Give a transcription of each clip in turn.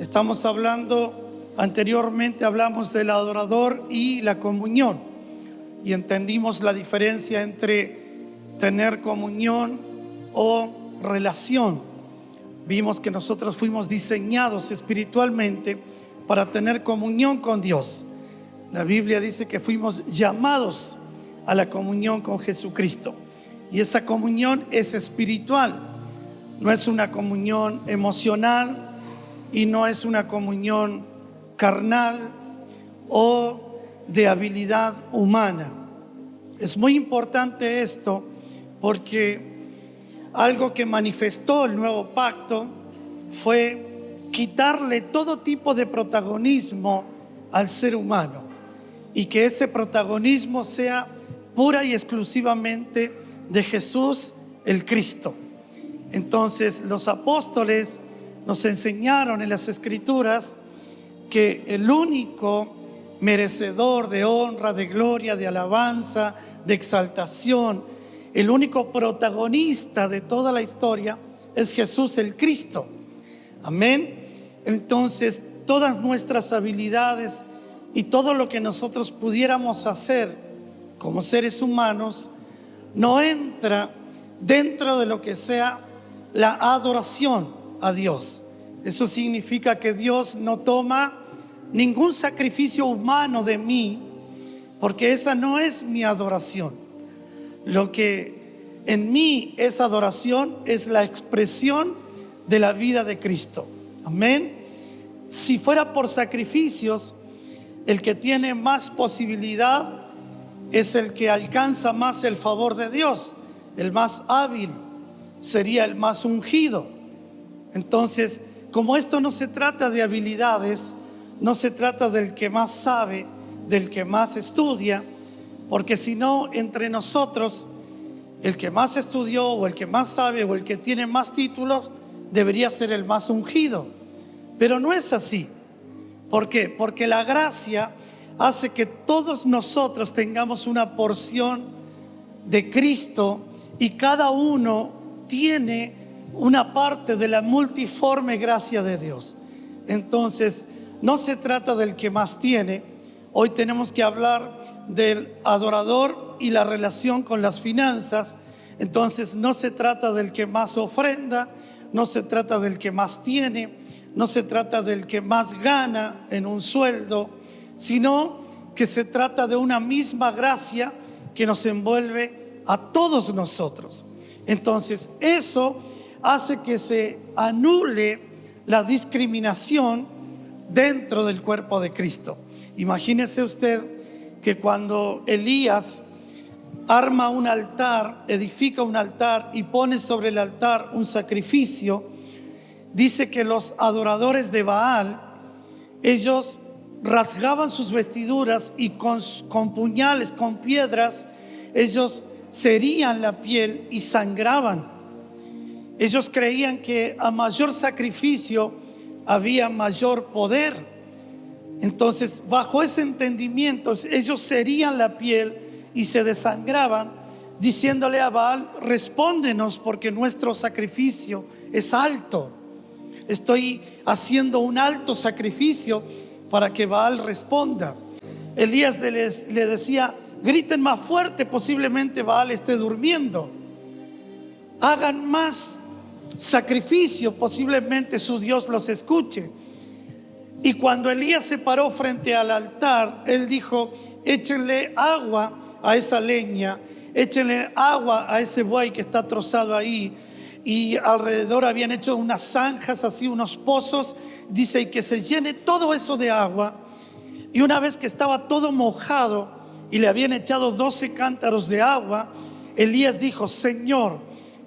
Estamos hablando, anteriormente hablamos del adorador y la comunión, y entendimos la diferencia entre tener comunión o relación. Vimos que nosotros fuimos diseñados espiritualmente para tener comunión con Dios. La Biblia dice que fuimos llamados a la comunión con Jesucristo, y esa comunión es espiritual, no es una comunión emocional y no es una comunión carnal o de habilidad humana. Es muy importante esto porque algo que manifestó el nuevo pacto fue quitarle todo tipo de protagonismo al ser humano, y que ese protagonismo sea pura y exclusivamente de Jesús el Cristo. Entonces los apóstoles nos enseñaron en las Escrituras que el único merecedor de honra, de gloria, de alabanza, de exaltación, el único protagonista de toda la historia es Jesús el Cristo. Amén. Entonces todas nuestras habilidades y todo lo que nosotros pudiéramos hacer como seres humanos no entra dentro de lo que sea la adoración a Dios. Eso significa que Dios no toma ningún sacrificio humano de mí, porque esa no es mi adoración. Lo que en mí es adoración es la expresión de la vida de Cristo. Amén. Si fuera por sacrificios, el que tiene más posibilidad es el que alcanza más el favor de Dios. El más hábil sería el más ungido. Entonces, como esto no se trata de habilidades, no se trata del que más sabe, del que más estudia, porque si no, entre nosotros, el que más estudió o el que más sabe o el que tiene más títulos debería ser el más ungido. Pero no es así. ¿Por qué? Porque la gracia hace que todos nosotros tengamos una porción de Cristo, y cada uno tiene una parte de la multiforme gracia de Dios. Entonces, no se trata del que más tiene. Hoy tenemos que hablar del adorador y la relación con las finanzas. Entonces, no se trata del que más ofrenda, no se trata del que más tiene, no se trata del que más gana en un sueldo, sino que se trata de una misma gracia que nos envuelve a todos nosotros. Entonces, eso hace que se anule la discriminación dentro del cuerpo de Cristo. Imagínese usted que cuando Elías arma un altar, edifica un altar y pone sobre el altar un sacrificio, dice que los adoradores de Baal, ellos rasgaban sus vestiduras y con puñales, con piedras, ellos herían la piel y sangraban. Ellos creían que a mayor sacrificio había mayor poder. Entonces, bajo ese entendimiento, ellos herían la piel y se desangraban, diciéndole a Baal: respóndenos, porque nuestro sacrificio es alto. Estoy haciendo un alto sacrificio para que Baal responda. Elías le decía: griten más fuerte, posiblemente Baal esté durmiendo. Hagan más sacrificio, posiblemente su Dios los escuche. Y cuando Elías se paró frente al altar, él dijo: échenle agua a esa leña, échenle agua a ese buey que está trozado ahí. Y alrededor habían hecho unas zanjas, así unos pozos, dice, y que se llene todo eso de agua. Y una vez que estaba todo mojado y le habían echado 12 cántaros de agua, Elías dijo: Señor,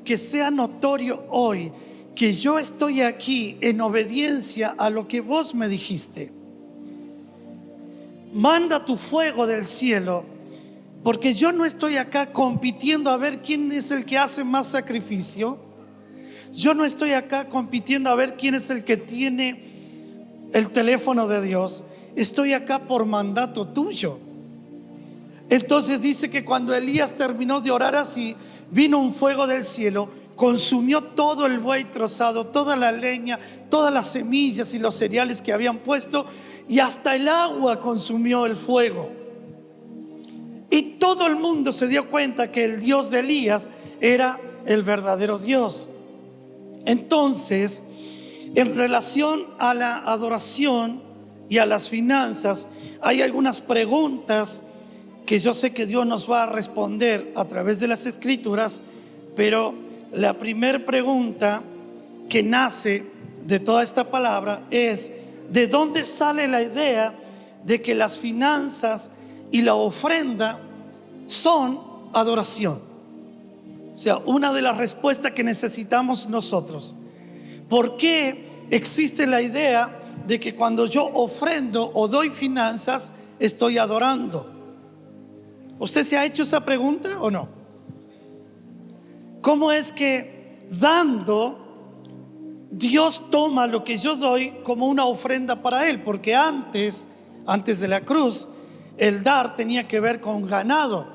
que sea notorio hoy que yo estoy aquí en obediencia a lo que vos me dijiste. Manda tu fuego del cielo, porque yo no estoy acá compitiendo a ver quién es el que hace más sacrificio. Yo no estoy acá compitiendo a ver quién es el que tiene el teléfono de Dios. Estoy acá por mandato tuyo. Entonces dice que cuando Elías terminó de orar así, vino un fuego del cielo, consumió todo el buey trozado, toda la leña, todas las semillas y los cereales que habían puesto, y hasta el agua consumió el fuego. Y todo el mundo se dio cuenta que el Dios de Elías era el verdadero Dios. Entonces, en relación a la adoración y a las finanzas, hay algunas preguntas que yo sé que Dios nos va a responder a través de las Escrituras, pero la primera pregunta que nace de toda esta palabra es: ¿de dónde sale la idea de que las finanzas y la ofrenda son adoración? O sea, una de las respuestas que necesitamos nosotros. ¿Por qué existe la idea de que cuando yo ofrendo o doy finanzas, estoy adorando? ¿Usted se ha hecho esa pregunta o no? ¿Cómo es que dando, Dios toma lo que yo doy como una ofrenda para Él? Porque antes de la cruz, el dar tenía que ver con ganado,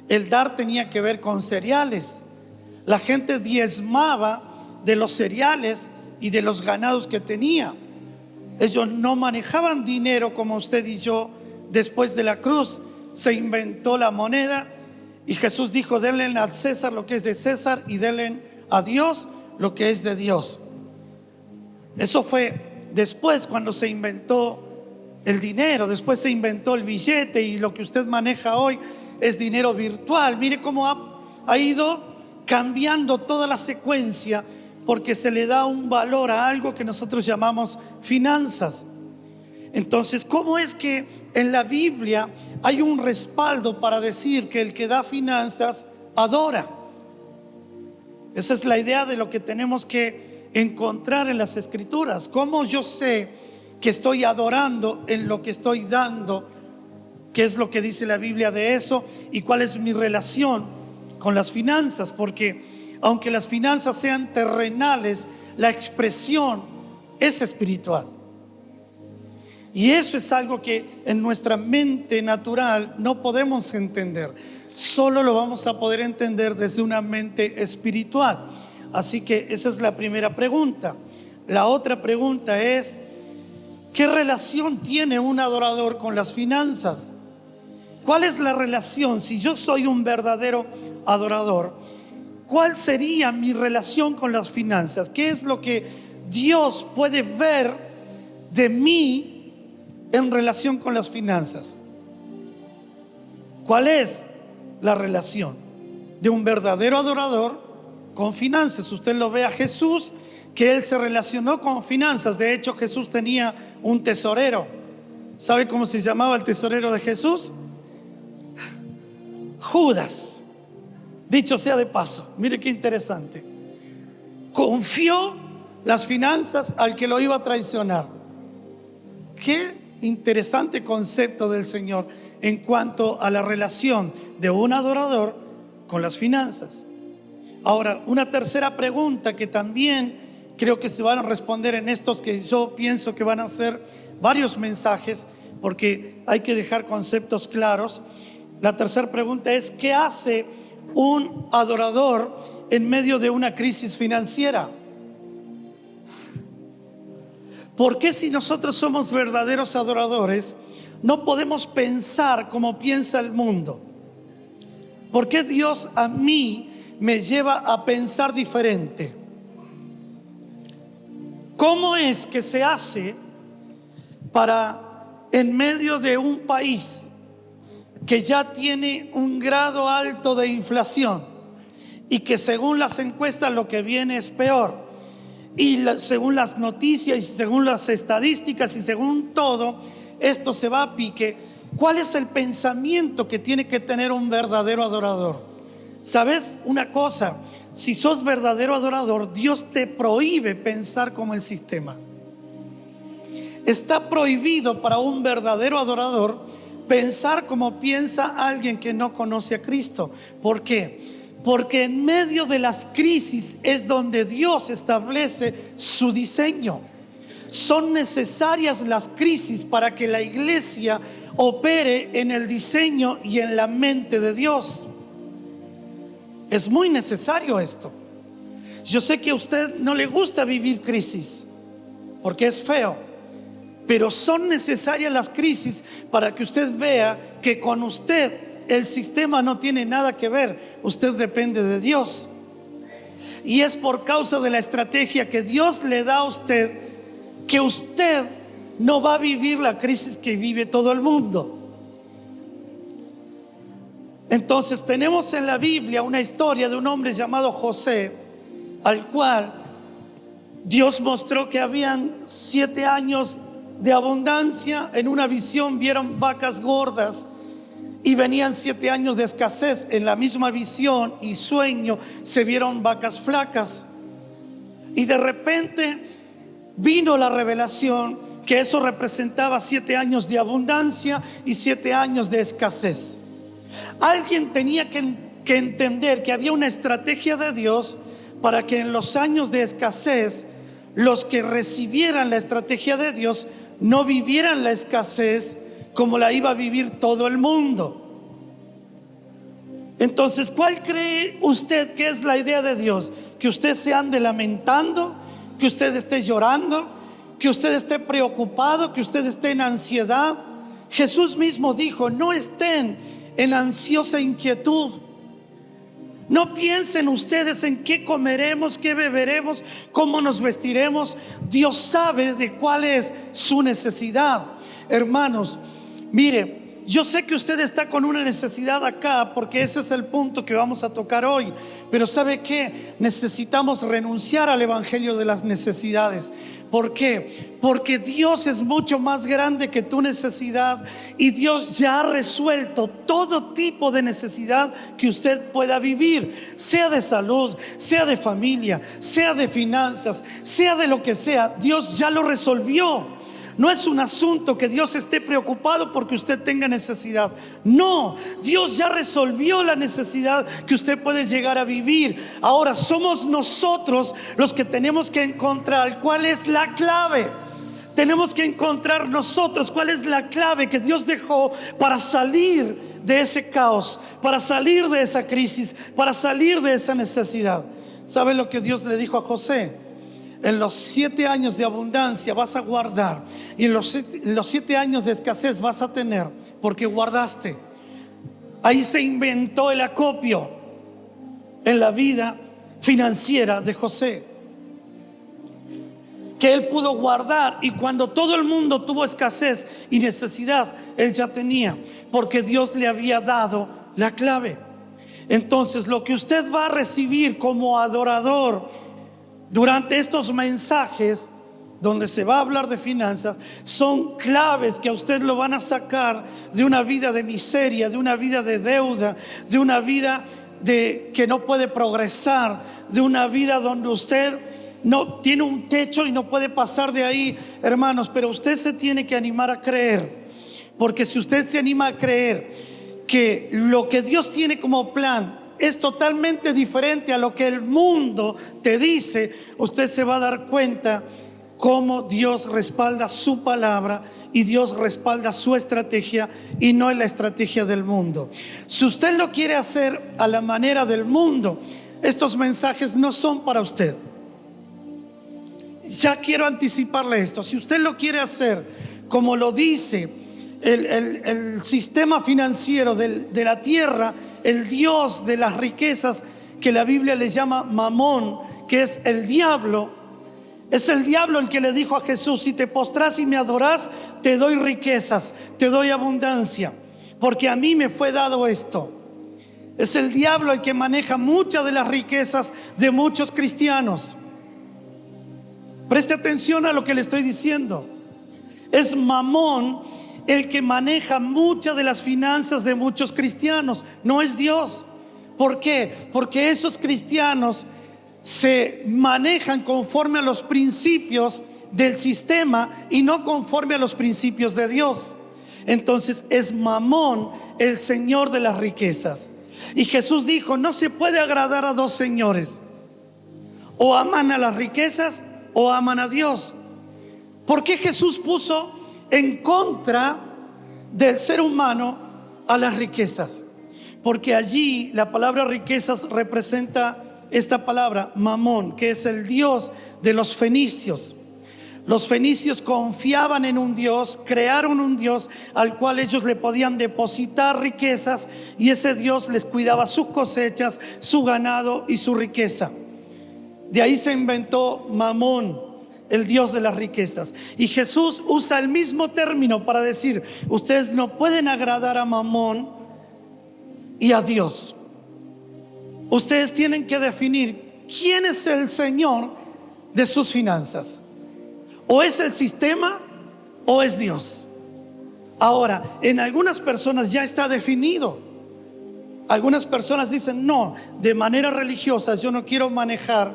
el dar tenía que ver con cereales. La gente diezmaba de los cereales y de los ganados que tenía. Ellos no manejaban dinero como usted y yo. Después de la cruz se inventó la moneda y Jesús dijo: denle al César lo que es de César y denle a Dios lo que es de Dios. Eso fue después, cuando se inventó el dinero. Después se inventó el billete, y lo que usted maneja hoy es dinero virtual. Mire cómo ha ido cambiando toda la secuencia, porque se le da un valor a algo que nosotros llamamos finanzas. Entonces, ¿cómo es que en la Biblia hay un respaldo para decir que el que da finanzas adora? Esa es la idea de lo que tenemos que encontrar en las Escrituras. ¿Cómo yo sé que estoy adorando en lo que estoy dando? ¿Qué es lo que dice la Biblia de eso? ¿Y cuál es mi relación con las finanzas? Porque aunque las finanzas sean terrenales, la expresión es espiritual. Y eso es algo que en nuestra mente natural no podemos entender. Solo lo vamos a poder entender desde una mente espiritual. Así que esa es la primera pregunta. La otra pregunta es: ¿qué relación tiene un adorador con las finanzas? ¿Cuál es la relación? Si yo soy un verdadero adorador, ¿cuál sería mi relación con las finanzas? ¿Qué es lo que Dios puede ver de mí en relación con las finanzas? ¿Cuál es la relación de un verdadero adorador con finanzas? Usted lo ve a Jesús, que Él se relacionó con finanzas. De hecho, Jesús tenía un tesorero. ¿Sabe cómo se llamaba el tesorero de Jesús? Judas. Dicho sea de paso, mire qué interesante. Confió las finanzas al que lo iba a traicionar. Qué interesante concepto del Señor en cuanto a la relación de un adorador con las finanzas. Ahora, una tercera pregunta que también creo que se van a responder en estos, que yo pienso que van a ser varios mensajes, porque hay que dejar conceptos claros. La tercera pregunta es: ¿qué hace un adorador en medio de una crisis financiera? ¿Por qué, si nosotros somos verdaderos adoradores, no podemos pensar como piensa el mundo? ¿Por qué Dios a mí me lleva a pensar diferente? ¿Cómo es que se hace para, en medio de un país que ya tiene un grado alto de inflación y que según las encuestas lo que viene es peor, y según las noticias y según las estadísticas y según todo, esto se va a pique? ¿Cuál es el pensamiento que tiene que tener un verdadero adorador? ¿Sabes una cosa? Si sos verdadero adorador, Dios te prohíbe pensar como el sistema. Está prohibido para un verdadero adorador pensar como piensa alguien que no conoce a Cristo. ¿Por qué? Porque en medio de las crisis es donde Dios establece su diseño. Son necesarias las crisis para que la iglesia opere en el diseño y en la mente de Dios. Es muy necesario esto. Yo sé que a usted no le gusta vivir crisis, porque es feo, pero son necesarias las crisis para que usted vea que con usted el sistema no tiene nada que ver. Usted depende de Dios. Y es por causa de la estrategia que Dios le da a usted que usted no va a vivir la crisis que vive todo el mundo. Entonces tenemos en la Biblia una historia de un hombre llamado José, al cual Dios mostró que habían 7 años de abundancia. En una visión vieron vacas gordas y venían 7 años de escasez. En la misma visión y sueño se vieron vacas flacas. Y de repente vino la revelación que eso representaba 7 años de abundancia y 7 años de escasez. Alguien tenía que entender que había una estrategia de Dios para que en los años de escasez los que recibieran la estrategia de Dios no vivieran la escasez como la iba a vivir todo el mundo. Entonces, ¿cuál cree usted que es la idea de Dios? Que usted se ande lamentando, que usted esté llorando, que usted esté preocupado, que usted esté en ansiedad. Jesús mismo dijo: no estén en ansiosa inquietud. No piensen ustedes en qué comeremos, qué beberemos, cómo nos vestiremos. Dios sabe de cuál es su necesidad. Hermanos, mire, yo sé que usted está con una necesidad acá, porque ese es el punto que vamos a tocar hoy. Pero ¿sabe qué? Necesitamos renunciar al evangelio de las necesidades. ¿Por qué? Porque Dios es mucho más grande que tu necesidad, y Dios ya ha resuelto todo tipo de necesidad que usted pueda vivir, sea de salud, sea de familia, sea de finanzas, sea de lo que sea. Dios ya lo resolvió. No es un asunto que Dios esté preocupado porque usted tenga necesidad. No, Dios ya resolvió la necesidad que usted puede llegar a vivir. Ahora somos nosotros los que tenemos que encontrar cuál es la clave. Tenemos que encontrar nosotros cuál es la clave que Dios dejó para salir de ese caos, para salir de esa crisis, para salir de esa necesidad. ¿Sabe lo que Dios le dijo a José? En los 7 años de abundancia vas a guardar, y en los 7 años de escasez vas a tener, porque guardaste. Ahí se inventó el acopio en la vida financiera de José, que él pudo guardar, y cuando todo el mundo tuvo escasez y necesidad, él ya tenía, porque Dios le había dado la clave. Entonces, lo que usted va a recibir como adorador durante estos mensajes donde se va a hablar de finanzas son claves que a usted lo van a sacar de una vida de miseria, de una vida de deuda, de una vida de que no puede progresar, de una vida donde usted no tiene un techo y no puede pasar de ahí, hermanos. Pero usted se tiene que animar a creer, porque si usted se anima a creer que lo que Dios tiene como plan es totalmente diferente a lo que el mundo te dice, usted se va a dar cuenta cómo Dios respalda su palabra y Dios respalda su estrategia, y no es la estrategia del mundo. Si usted lo quiere hacer a la manera del mundo, estos mensajes no son para usted. Ya quiero anticiparle esto. Si usted lo quiere hacer como lo dice el sistema financiero de la tierra, el Dios de las riquezas, que la Biblia le llama Mamón, que es el diablo. Es el diablo el que le dijo a Jesús: si te postras y me adorás, te doy riquezas, te doy abundancia, porque a mí me fue dado esto. Es el diablo el que maneja muchas de las riquezas de muchos cristianos. Preste atención a lo que le estoy diciendo. Es Mamón el que maneja muchas de las finanzas de muchos cristianos, no es Dios. ¿Por qué? Porque esos cristianos se manejan conforme a los principios del sistema y no conforme a los principios de Dios. Entonces es Mamón el señor de las riquezas. Y Jesús dijo: no se puede agradar a dos señores. O aman a las riquezas o aman a Dios. ¿Por qué Jesús puso en contra del ser humano a las riquezas? Porque allí la palabra riquezas representa esta palabra, Mamón, que es el dios de los fenicios. Los fenicios confiaban en un Dios, crearon un Dios al cual ellos le podían depositar riquezas, y ese Dios les cuidaba sus cosechas, su ganado y su riqueza. De ahí se inventó Mamón, el Dios de las riquezas. Y Jesús usa el mismo término para decir: ustedes no pueden agradar a Mamón y a Dios. Ustedes tienen que definir quién es el Señor de sus finanzas. O es el sistema o es Dios. Ahora, en algunas personas ya está definido. Algunas personas dicen: no, de manera religiosa yo no quiero manejar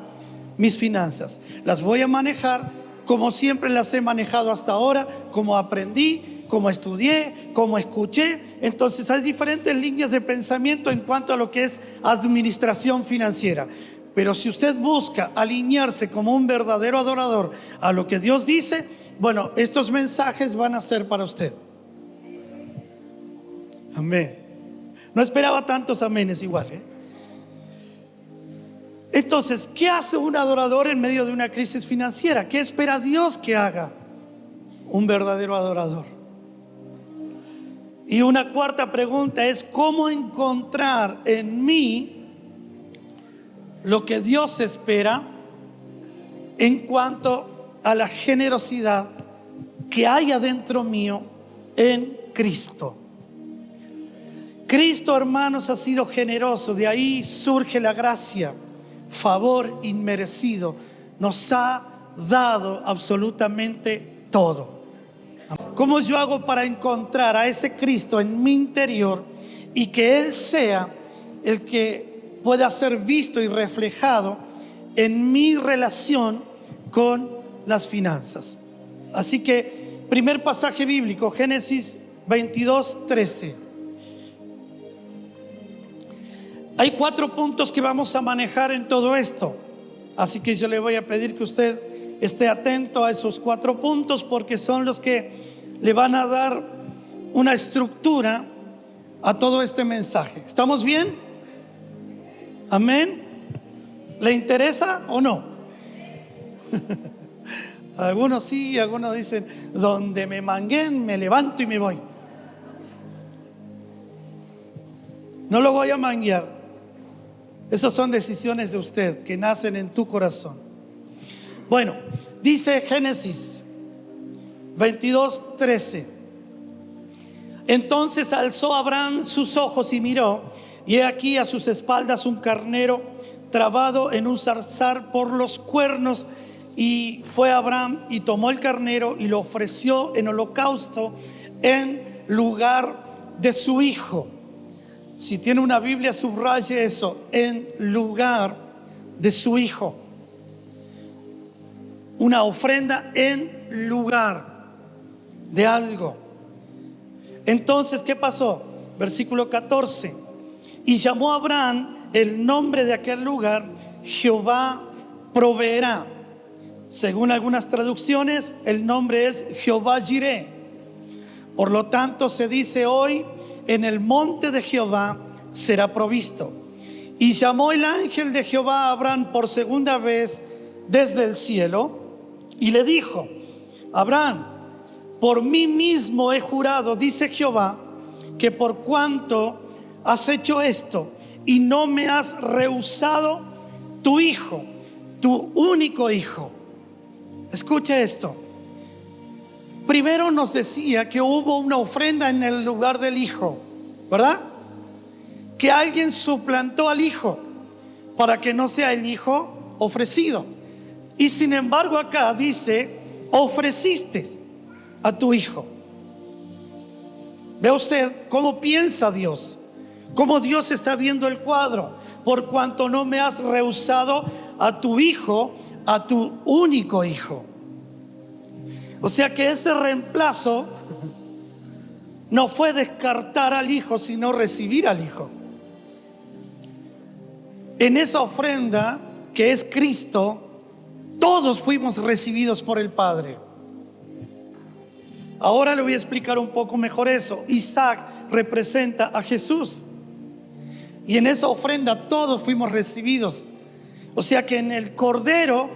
mis finanzas. Las voy a manejar como siempre las he manejado hasta ahora, como aprendí, como estudié, como escuché. Entonces hay diferentes líneas de pensamiento en cuanto a lo que es administración financiera. Pero si usted busca alinearse como un verdadero adorador a lo que Dios dice, bueno, estos mensajes van a ser para usted. Amén. No esperaba tantos amenes igual, ¿eh? Entonces, ¿qué hace un adorador en medio de una crisis financiera? ¿Qué espera Dios que haga un verdadero adorador? Y una cuarta pregunta es: ¿cómo encontrar en mí lo que Dios espera en cuanto a la generosidad que hay adentro mío en Cristo? Cristo, hermanos, ha sido generoso. De ahí surge la gracia, favor inmerecido. Nos ha dado absolutamente todo. ¿Cómo yo hago para encontrar a ese Cristo en mi interior y que Él sea el que pueda ser visto y reflejado en mi relación con las finanzas? Así que, primer pasaje bíblico, Génesis 22:13. Hay 4 puntos que vamos a manejar en todo esto, así que yo le voy a pedir que usted esté atento a esos 4 puntos, porque son los que le van a dar una estructura a todo este mensaje. ¿Estamos bien? Amén. ¿Le interesa o no? Algunos sí, algunos dicen: donde me manguen me levanto y me voy. No lo voy a manguear. Esas son decisiones de usted que nacen en tu corazón. Bueno, dice Génesis 22:13. Entonces alzó Abraham sus ojos y miró, y he aquí a sus espaldas un carnero trabado en un zarzal por los cuernos. Y fue Abraham y tomó el carnero y lo ofreció en holocausto en lugar de su hijo. Si tiene una Biblia, subraye eso: en lugar de su hijo. Una ofrenda en lugar de algo. Entonces, ¿qué pasó? Versículo 14. Y llamó a Abraham el nombre de aquel lugar: Jehová proveerá. Según algunas traducciones, el nombre es Jehová Jireh. Por lo tanto, se dice hoy: en el monte de Jehová será provisto. Y llamó el ángel de Jehová a Abraham por segunda vez desde el cielo y le dijo: Abraham, por mí mismo he jurado, dice Jehová, que por cuanto has hecho esto y no me has rehusado tu hijo, tu único hijo. Escucha esto. Primero nos decía que hubo una ofrenda en el lugar del hijo, ¿verdad? Que alguien suplantó al hijo para que no sea el hijo ofrecido. Y sin embargo acá dice: ofreciste a tu hijo. Ve usted cómo piensa Dios, cómo Dios está viendo el cuadro. Por cuanto no me has rehusado a tu hijo, a tu único hijo. O sea que ese reemplazo no fue descartar al hijo, sino recibir al hijo. En esa ofrenda que es Cristo, todos fuimos recibidos por el Padre. Ahora le voy a explicar un poco mejor eso. Isaac representa a Jesús, y en esa ofrenda todos fuimos recibidos O sea que en el cordero,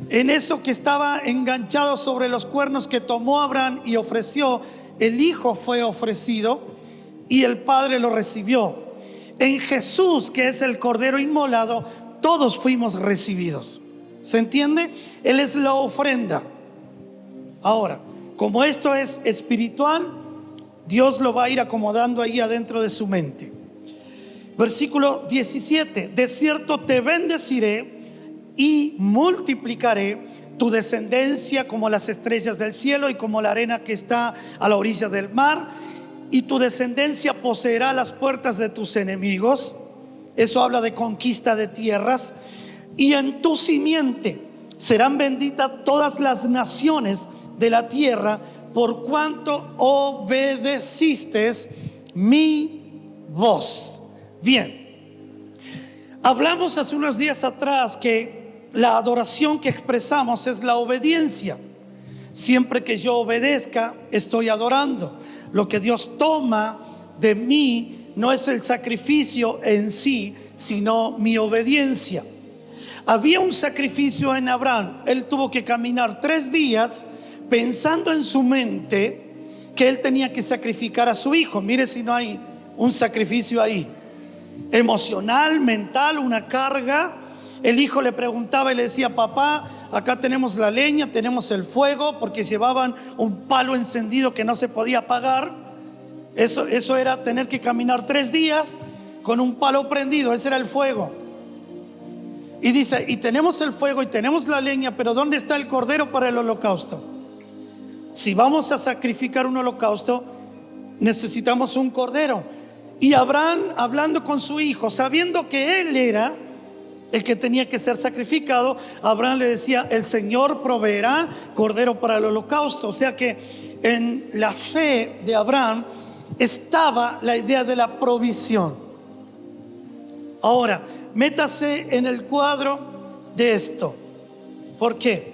en eso que estaba enganchado sobre los cuernos que tomó Abraham y ofreció, el hijo fue ofrecido y el padre lo recibió. En Jesús, que es el cordero inmolado, todos fuimos recibidos. ¿Se entiende? Él es la ofrenda. Ahora, como esto es espiritual, Dios lo va a ir acomodando ahí adentro de su mente. Versículo 17: de cierto te bendeciré y multiplicaré tu descendencia como las estrellas del cielo y como la arena que está a la orilla del mar, y tu descendencia poseerá las puertas de tus enemigos. Eso habla de conquista de tierras. Y en tu simiente serán benditas todas las naciones de la tierra, por cuanto obedeciste mi voz. Bien, hablamos hace unos días atrás que la adoración que expresamos es la obediencia. Siempre que yo obedezca, estoy adorando. Lo que Dios toma de mí no es el sacrificio en sí, sino mi obediencia. Había un sacrificio en Abraham. Él tuvo que caminar 3 días pensando en su mente que él tenía que sacrificar a su hijo. Mire si no hay un sacrificio ahí, emocional, mental, una carga. El hijo le preguntaba y le decía: papá, acá tenemos la leña, tenemos el fuego, porque llevaban un palo encendido que no se podía apagar. Eso era tener que caminar 3 días con un palo prendido. Ese era el fuego. Y dice: y tenemos el fuego y tenemos la leña, pero ¿dónde está el cordero para el holocausto? Si vamos a sacrificar un holocausto, necesitamos un cordero. Y Abraham, hablando con su hijo, sabiendo que él era el que tenía que ser sacrificado, Abraham le decía: el Señor proveerá cordero para el holocausto. O sea que en la fe de Abraham estaba la idea de la provisión. Ahora, métase en el cuadro de esto. ¿Por qué?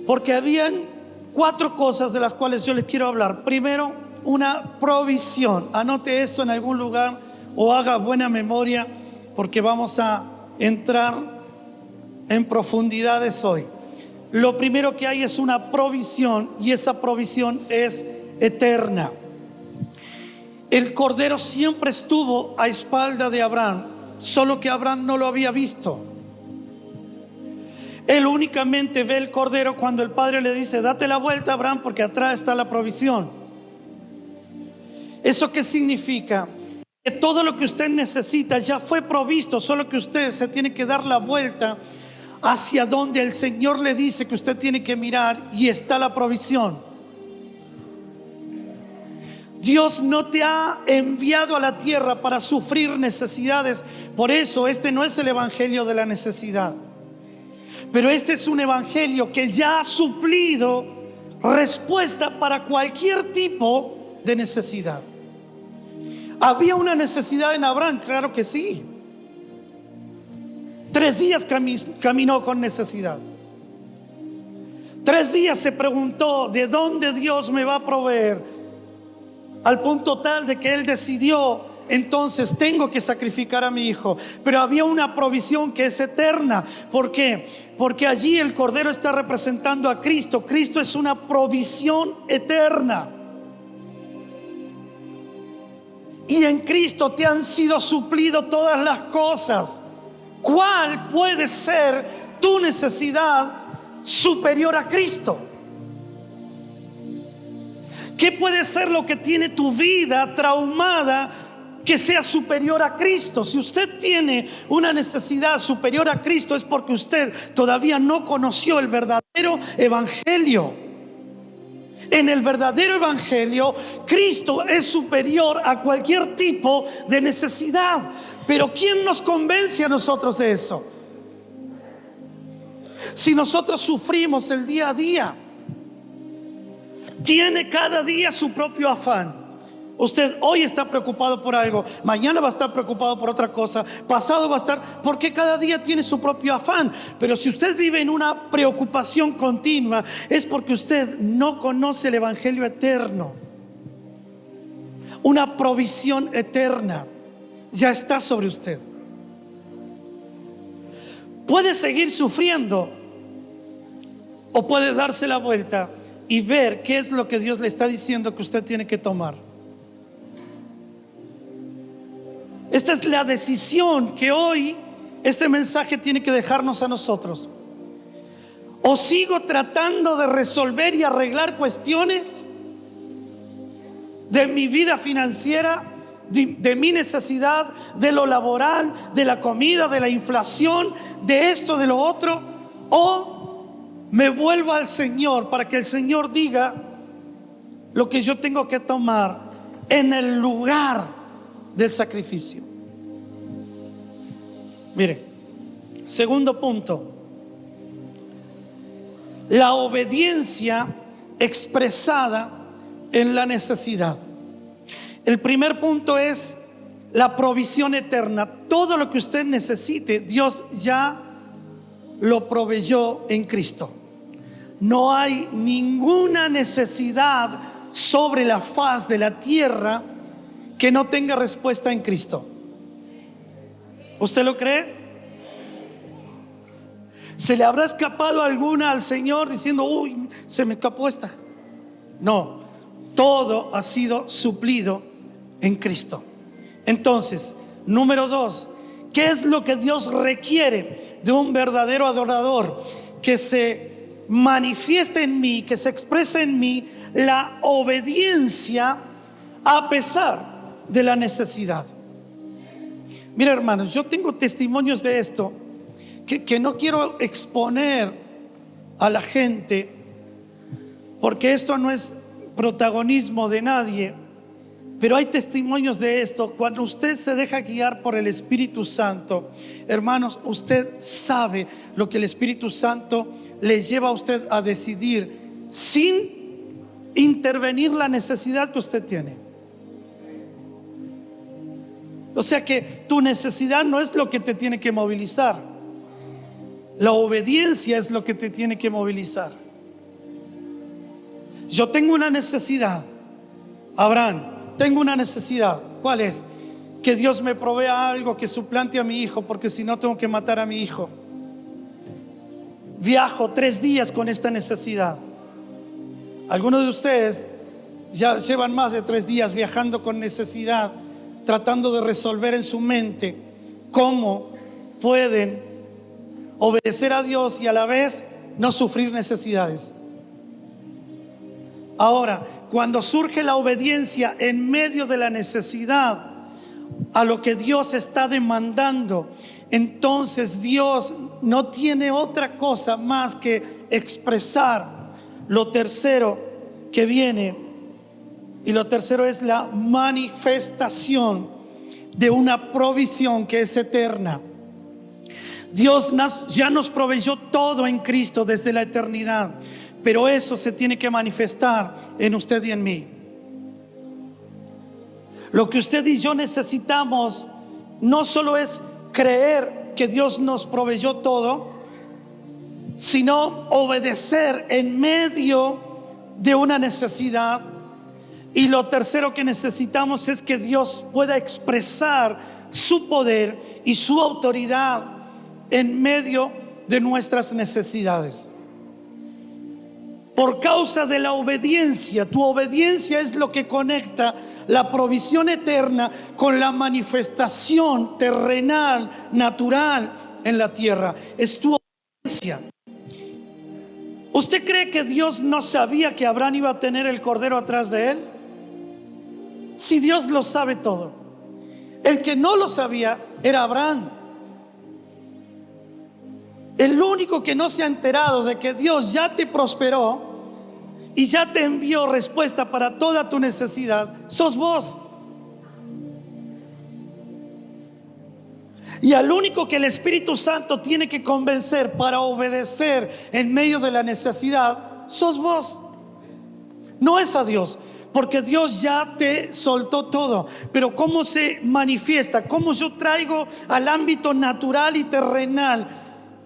Porque habían 4 cosas de las cuales yo les quiero hablar. Primero, una provisión. Anote eso en algún lugar o haga buena memoria, porque vamos a entrar en profundidades hoy. Lo primero que hay es una provisión, y esa provisión es eterna. El cordero siempre estuvo a espalda de Abraham, solo que Abraham no lo había visto. Él únicamente ve el cordero cuando el padre le dice: date la vuelta, Abraham, porque atrás está la provisión. ¿Eso qué significa? Que todo lo que usted necesita ya fue provisto, solo que usted se tiene que dar la vuelta hacia donde el Señor le dice que usted tiene que mirar, y está la provisión. Dios no te ha enviado a la tierra para sufrir necesidades. Por eso este no es el evangelio de la necesidad, pero este es un evangelio que ya ha suplido respuesta para cualquier tipo de necesidad. ¿Había una necesidad en Abraham? Claro que sí. 3 días caminó con necesidad. 3 días se preguntó: ¿de dónde Dios me va a proveer? Al punto tal de que él decidió: entonces tengo que sacrificar a mi hijo. Pero había una provisión que es eterna. ¿Por qué? Porque allí el cordero está representando a Cristo. Cristo es una provisión eterna. Y en Cristo te han sido suplido todas las cosas. ¿Cuál puede ser tu necesidad superior a Cristo? ¿Qué puede ser lo que tiene tu vida traumada que sea superior a Cristo? Si usted tiene una necesidad superior a Cristo, es porque usted todavía no conoció el verdadero evangelio. En el verdadero evangelio, Cristo es superior a cualquier tipo de necesidad. Pero ¿quién nos convence a nosotros de eso? Si nosotros sufrimos el día a día, tiene cada día su propio afán. Usted hoy está preocupado por algo, mañana va a estar preocupado por otra cosa, pasado va a estar, porque cada día tiene su propio afán. Pero si usted vive en una preocupación continua, es porque usted no conoce el evangelio eterno. Una provisión eterna ya está sobre usted. puede seguir sufriendo o puede darse la vuelta y ver qué es lo que Dios le está diciendo que usted tiene que tomar. Esta es la decisión que hoy este mensaje tiene que dejarnos a nosotros. O sigo tratando de resolver y arreglar cuestiones de mi vida financiera, de mi necesidad, de lo laboral, de la comida, de la inflación, de esto, de lo otro, o me vuelvo al Señor para que el Señor diga lo que yo tengo que tomar en el lugar del sacrificio. Mire, segundo punto, la obediencia expresada en la necesidad. El primer punto es la provisión eterna. Todo lo que usted necesite, Dios ya lo proveyó en Cristo. No hay ninguna necesidad sobre la faz de la tierra que no tenga respuesta en Cristo. ¿Usted lo cree? ¿Se le habrá escapado alguna al Señor diciendo, uy, se me escapó esta? No, todo ha sido suplido en Cristo. Entonces, número 2, ¿qué es lo que Dios requiere de un verdadero adorador? Que se manifieste en mí, que se exprese en mí la obediencia a pesar de la necesidad. Mira, hermanos, yo tengo testimonios de esto que no quiero exponer a la gente, porque esto no es protagonismo de nadie, pero hay testimonios de esto. Cuando usted se deja guiar por el Espíritu Santo, hermanos, usted sabe lo que el Espíritu Santo le lleva a usted a decidir sin intervenir la necesidad que usted tiene. O sea que tu necesidad no es lo que te tiene que movilizar. La obediencia es lo que te tiene que movilizar. Yo tengo una necesidad. Abraham, tengo una necesidad. ¿Cuál es? Que Dios me provea algo que suplante a mi hijo, porque si no tengo que matar a mi hijo. Viajo 3 días con esta necesidad. Algunos de ustedes ya llevan más de 3 días viajando con necesidad, tratando de resolver en su mente cómo pueden obedecer a Dios y a la vez no sufrir necesidades. Ahora, cuando surge la obediencia en medio de la necesidad a lo que Dios está demandando, entonces Dios no tiene otra cosa más que expresar lo tercero que viene. Y lo tercero es la manifestación de una provisión que es eterna. Dios ya nos proveyó todo en Cristo desde la eternidad, pero eso se tiene que manifestar en usted y en mí. Lo que usted y yo necesitamos no solo es creer que Dios nos proveyó todo, sino obedecer en medio de una necesidad. Y lo tercero que necesitamos es que Dios pueda expresar su poder y su autoridad en medio de nuestras necesidades. Por causa de la obediencia, tu obediencia es lo que conecta la provisión eterna con la manifestación terrenal, natural en la tierra. Es tu obediencia. ¿Usted cree que Dios no sabía que Abraham iba a tener el cordero atrás de él? Si Dios lo sabe todo. El que no lo sabía era Abraham. El único que no se ha enterado de que Dios ya te prosperó y ya te envió respuesta para toda tu necesidad, sos vos. Y al único que el Espíritu Santo tiene que convencer para obedecer en medio de la necesidad, sos vos. No es a Dios, porque Dios ya te soltó todo. Pero ¿cómo se manifiesta? ¿Cómo yo traigo al ámbito natural y terrenal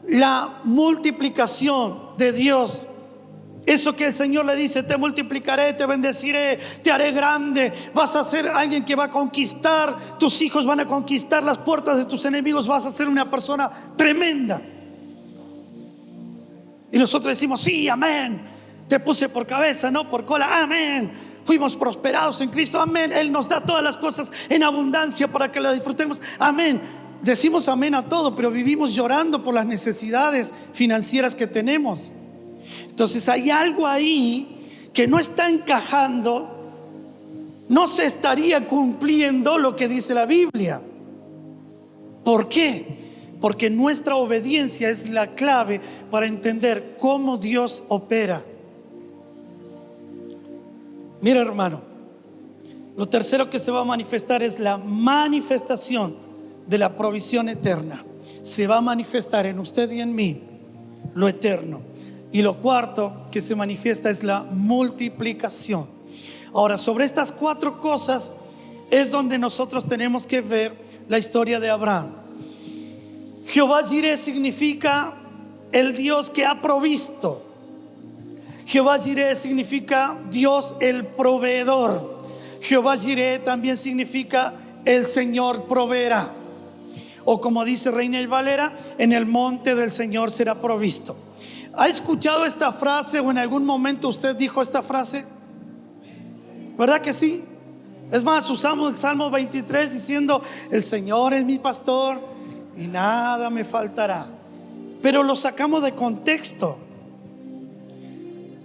la multiplicación de Dios? Eso que el Señor le dice: te multiplicaré, te bendeciré, te haré grande, vas a ser alguien que va a conquistar, tus hijos van a conquistar las puertas de tus enemigos, vas a ser una persona tremenda. Y nosotros decimos, sí, amén. Te puse por cabeza, no por cola, amén. Fuimos prosperados en Cristo, amén. Él nos da todas las cosas en abundancia para que las disfrutemos, amén. Decimos amén a todo, pero vivimos llorando por las necesidades financieras que tenemos. Entonces hay algo ahí que no está encajando. No se estaría cumpliendo lo que dice la Biblia. ¿Por qué? Porque nuestra obediencia es la clave para entender cómo Dios opera. Mira, hermano, lo tercero que se va a manifestar es la manifestación de la provisión eterna. Se va a manifestar en usted y en mí lo eterno. Y lo cuarto que se manifiesta es la multiplicación. Ahora, sobre estas cuatro cosas es donde nosotros tenemos que ver la historia de Abraham. Jehová Jireh significa el Dios que ha provisto. Jehová Jireh significa Dios el proveedor. Jehová Jireh también significa el Señor proveerá. O como dice Reina Valera, en el monte del Señor será provisto. ¿Ha escuchado esta frase o en algún momento usted dijo esta frase? ¿Verdad que sí? Es más, usamos el Salmo 23 diciendo, el Señor es mi pastor y nada me faltará. Pero lo sacamos de contexto.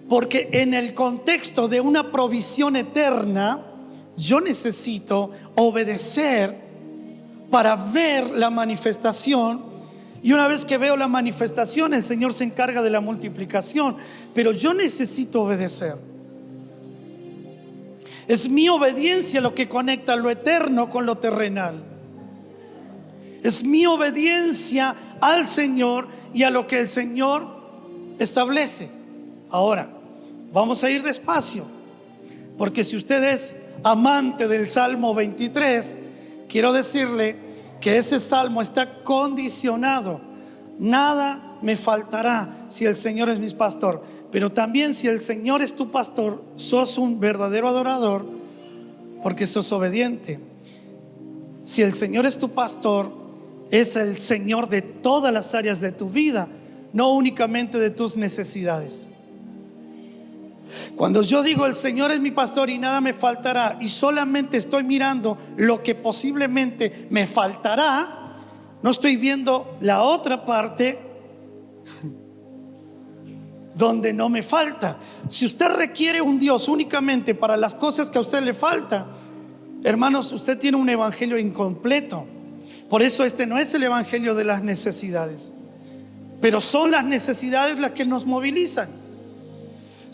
Porque en el contexto de una provisión eterna, yo necesito obedecer para ver la manifestación. Y una vez que veo la manifestación, el Señor se encarga de la multiplicación. Pero yo necesito obedecer. Es mi obediencia lo que conecta lo eterno con lo terrenal. Es mi obediencia al Señor y a lo que el Señor establece. Ahora, vamos a ir despacio, porque si usted es amante del Salmo 23, quiero decirle que ese salmo está condicionado. Nada me faltará si el Señor es mi pastor. Pero también si el Señor es tu pastor, sos un verdadero adorador, porque sos obediente. Si el Señor es tu pastor, es el Señor de todas las áreas de tu vida, no únicamente de tus necesidades. Cuando yo digo el Señor es mi pastor y nada me faltará, y solamente estoy mirando lo que posiblemente me faltará, no estoy viendo la otra parte donde no me falta. Si usted requiere un Dios únicamente para las cosas que a usted le falta, hermanos, usted tiene un evangelio incompleto. Por eso este no es el evangelio de las necesidades, pero son las necesidades las que nos movilizan.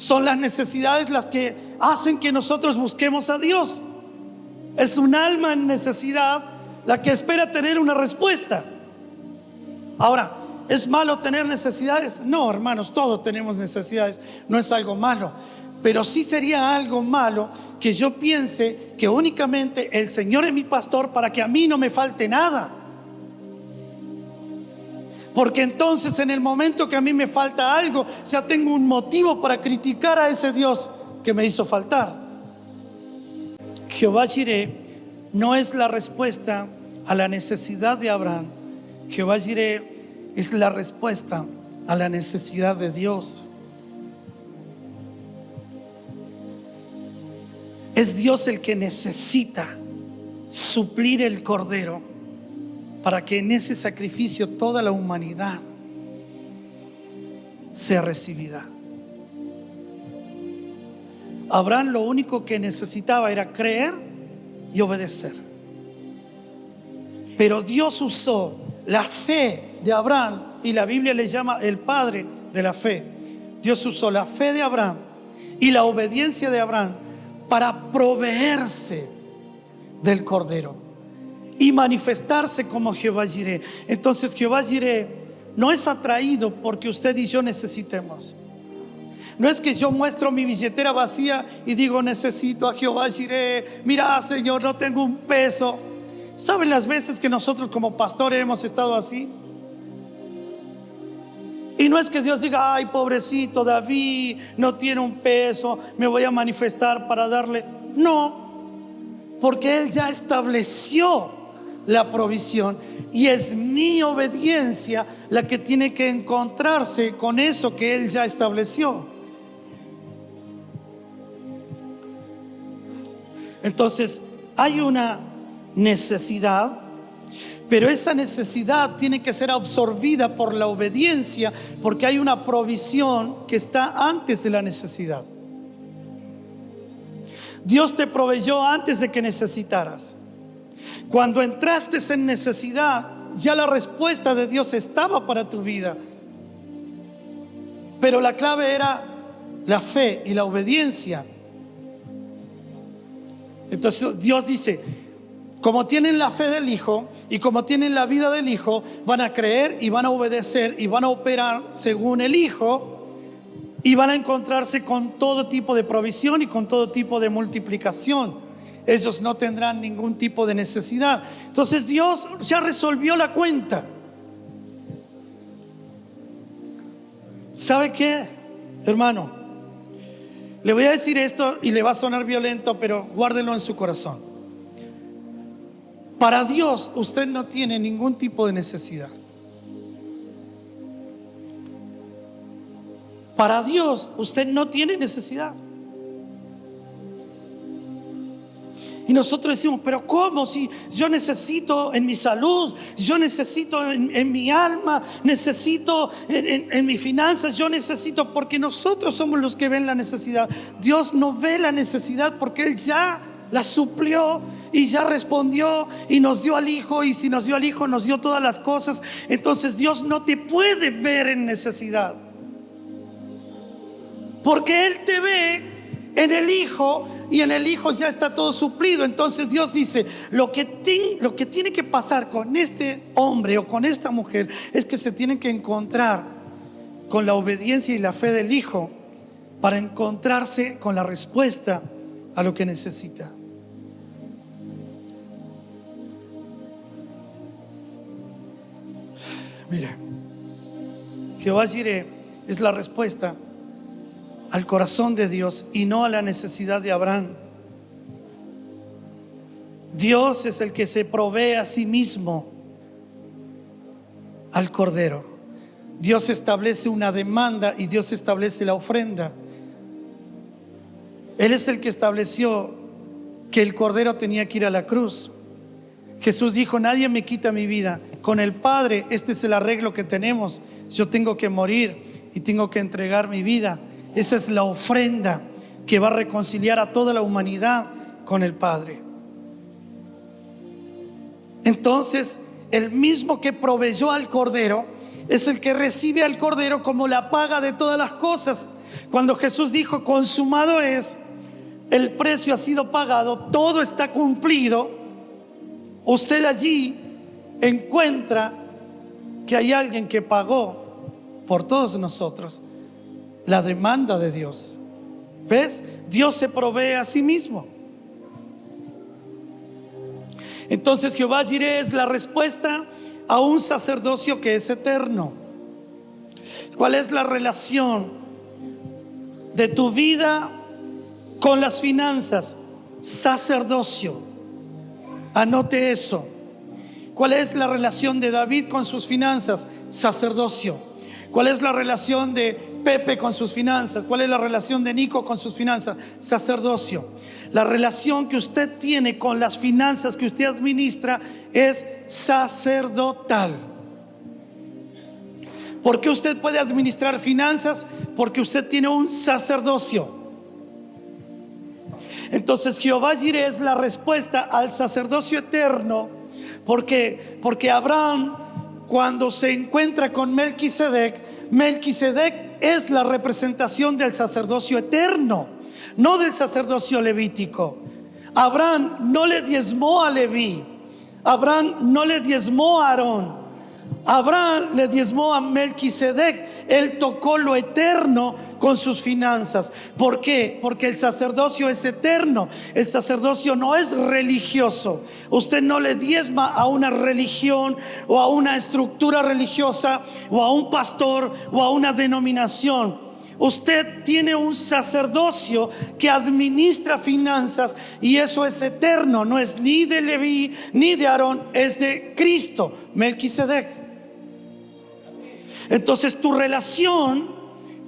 Son las necesidades las que hacen que nosotros busquemos a Dios. Es un alma en necesidad la que espera tener una respuesta. Ahora, ¿es malo tener necesidades? No, hermanos, todos tenemos necesidades. No es algo malo. Pero sí sería algo malo que yo piense que únicamente el Señor es mi pastor para que a mí no me falte nada. Porque entonces en el momento que a mí me falta algo, ya tengo un motivo para criticar a ese Dios que me hizo faltar. Jehová Jireh no es la respuesta a la necesidad de Abraham. Jehová Jireh es la respuesta a la necesidad de Dios. Es Dios el que necesita suplir el cordero para que en ese sacrificio toda la humanidad sea recibida. Abraham lo único que necesitaba era creer y obedecer. Pero Dios usó la fe de Abraham, y la Biblia le llama el padre de la fe. Dios usó la fe de Abraham y la obediencia de Abraham para proveerse del cordero y manifestarse como Jehová Jireh. Entonces Jehová Jireh no es atraído porque usted y yo necesitemos. No es que yo muestro mi billetera vacía y digo necesito a Jehová Jireh. Mira, Señor, no tengo un peso. ¿Saben las veces que nosotros como pastores hemos estado así? Y no es que Dios diga, ay, pobrecito David, no tiene un peso, me voy a manifestar para darle. No, porque Él ya estableció la provisión. Y es mi obediencia la que tiene que encontrarse con eso que Él ya estableció. Entonces, hay una necesidad, pero esa necesidad tiene que ser absorbida por la obediencia, porque hay una provisión que está antes de la necesidad. Dios te proveyó antes de que necesitaras. Cuando entraste en necesidad, ya la respuesta de Dios estaba para tu vida. Pero la clave era la fe y la obediencia. Entonces Dios dice, como tienen la fe del Hijo y como tienen la vida del Hijo, van a creer y van a obedecer y van a operar según el Hijo, y van a encontrarse con todo tipo de provisión y con todo tipo de multiplicación. Ellos no tendrán ningún tipo de necesidad. Entonces Dios ya resolvió la cuenta. ¿Sabe qué, hermano? Le voy a decir esto y le va a sonar violento, pero guárdelo en su corazón. Para Dios usted no tiene ningún tipo de necesidad. Para Dios usted no tiene necesidad. Y nosotros decimos, pero ¿cómo? Si yo necesito en mi salud, yo necesito en mi alma, necesito en mis finanzas, yo necesito, porque nosotros somos los que ven la necesidad. Dios no ve la necesidad porque Él ya la suplió y ya respondió y nos dio al Hijo, y si nos dio al Hijo nos dio todas las cosas. Entonces Dios no te puede ver en necesidad, porque Él te ve en el Hijo, y en el Hijo ya está todo suplido. Entonces Dios dice, lo que tiene que pasar con este hombre o con esta mujer es que se tienen que encontrar con la obediencia y la fe del Hijo para encontrarse con la respuesta a lo que necesita. Mira, Jehová Jireh es la respuesta al corazón de Dios y no a la necesidad de Abraham. Dios es el que se provee a sí mismo al cordero. Dios establece una demanda y Dios establece la ofrenda. Él es el que estableció que el cordero tenía que ir a la cruz. Jesús dijo, nadie me quita mi vida. Con el Padre, este es el arreglo que tenemos. Yo tengo que morir y tengo que entregar mi vida. Esa es la ofrenda que va a reconciliar a toda la humanidad con el Padre. Entonces, el mismo que proveyó al Cordero es el que recibe al Cordero como la paga de todas las cosas. Cuando Jesús dijo, consumado es, el precio ha sido pagado, todo está cumplido, usted allí encuentra que hay alguien que pagó por todos nosotros la demanda de Dios. ¿Ves? Dios se provee a sí mismo. Entonces Jehová Jireh es la respuesta a un sacerdocio que es eterno. ¿Cuál es la relación de tu vida con las finanzas? Sacerdocio. Anote eso. ¿Cuál es la relación de David con sus finanzas? Sacerdocio. ¿Cuál es la relación de Pepe con sus finanzas? ¿Cuál es la relación de Nico con sus finanzas? Sacerdocio. La relación que usted tiene con las finanzas que usted administra es sacerdotal. ¿Por qué usted puede administrar finanzas? Porque usted tiene un sacerdocio. Entonces Jehová Jireh es la respuesta al sacerdocio eterno. Porque Abraham, cuando se encuentra con Melquisedec, Melquisedec es la representación del sacerdocio eterno, no del sacerdocio levítico. Abraham no le diezmó a Leví, Abraham no le diezmó a Aarón, Abraham le diezmó a Melquisedec. Él tocó lo eterno con sus finanzas. ¿Por qué? Porque el sacerdocio es eterno. El sacerdocio no es religioso. Usted no le diezma a una religión o a una estructura religiosa o a un pastor o a una denominación. Usted tiene un sacerdocio que administra finanzas y eso es eterno, no es ni de Leví ni de Aarón, es de Cristo, Melquisedec. Entonces tu relación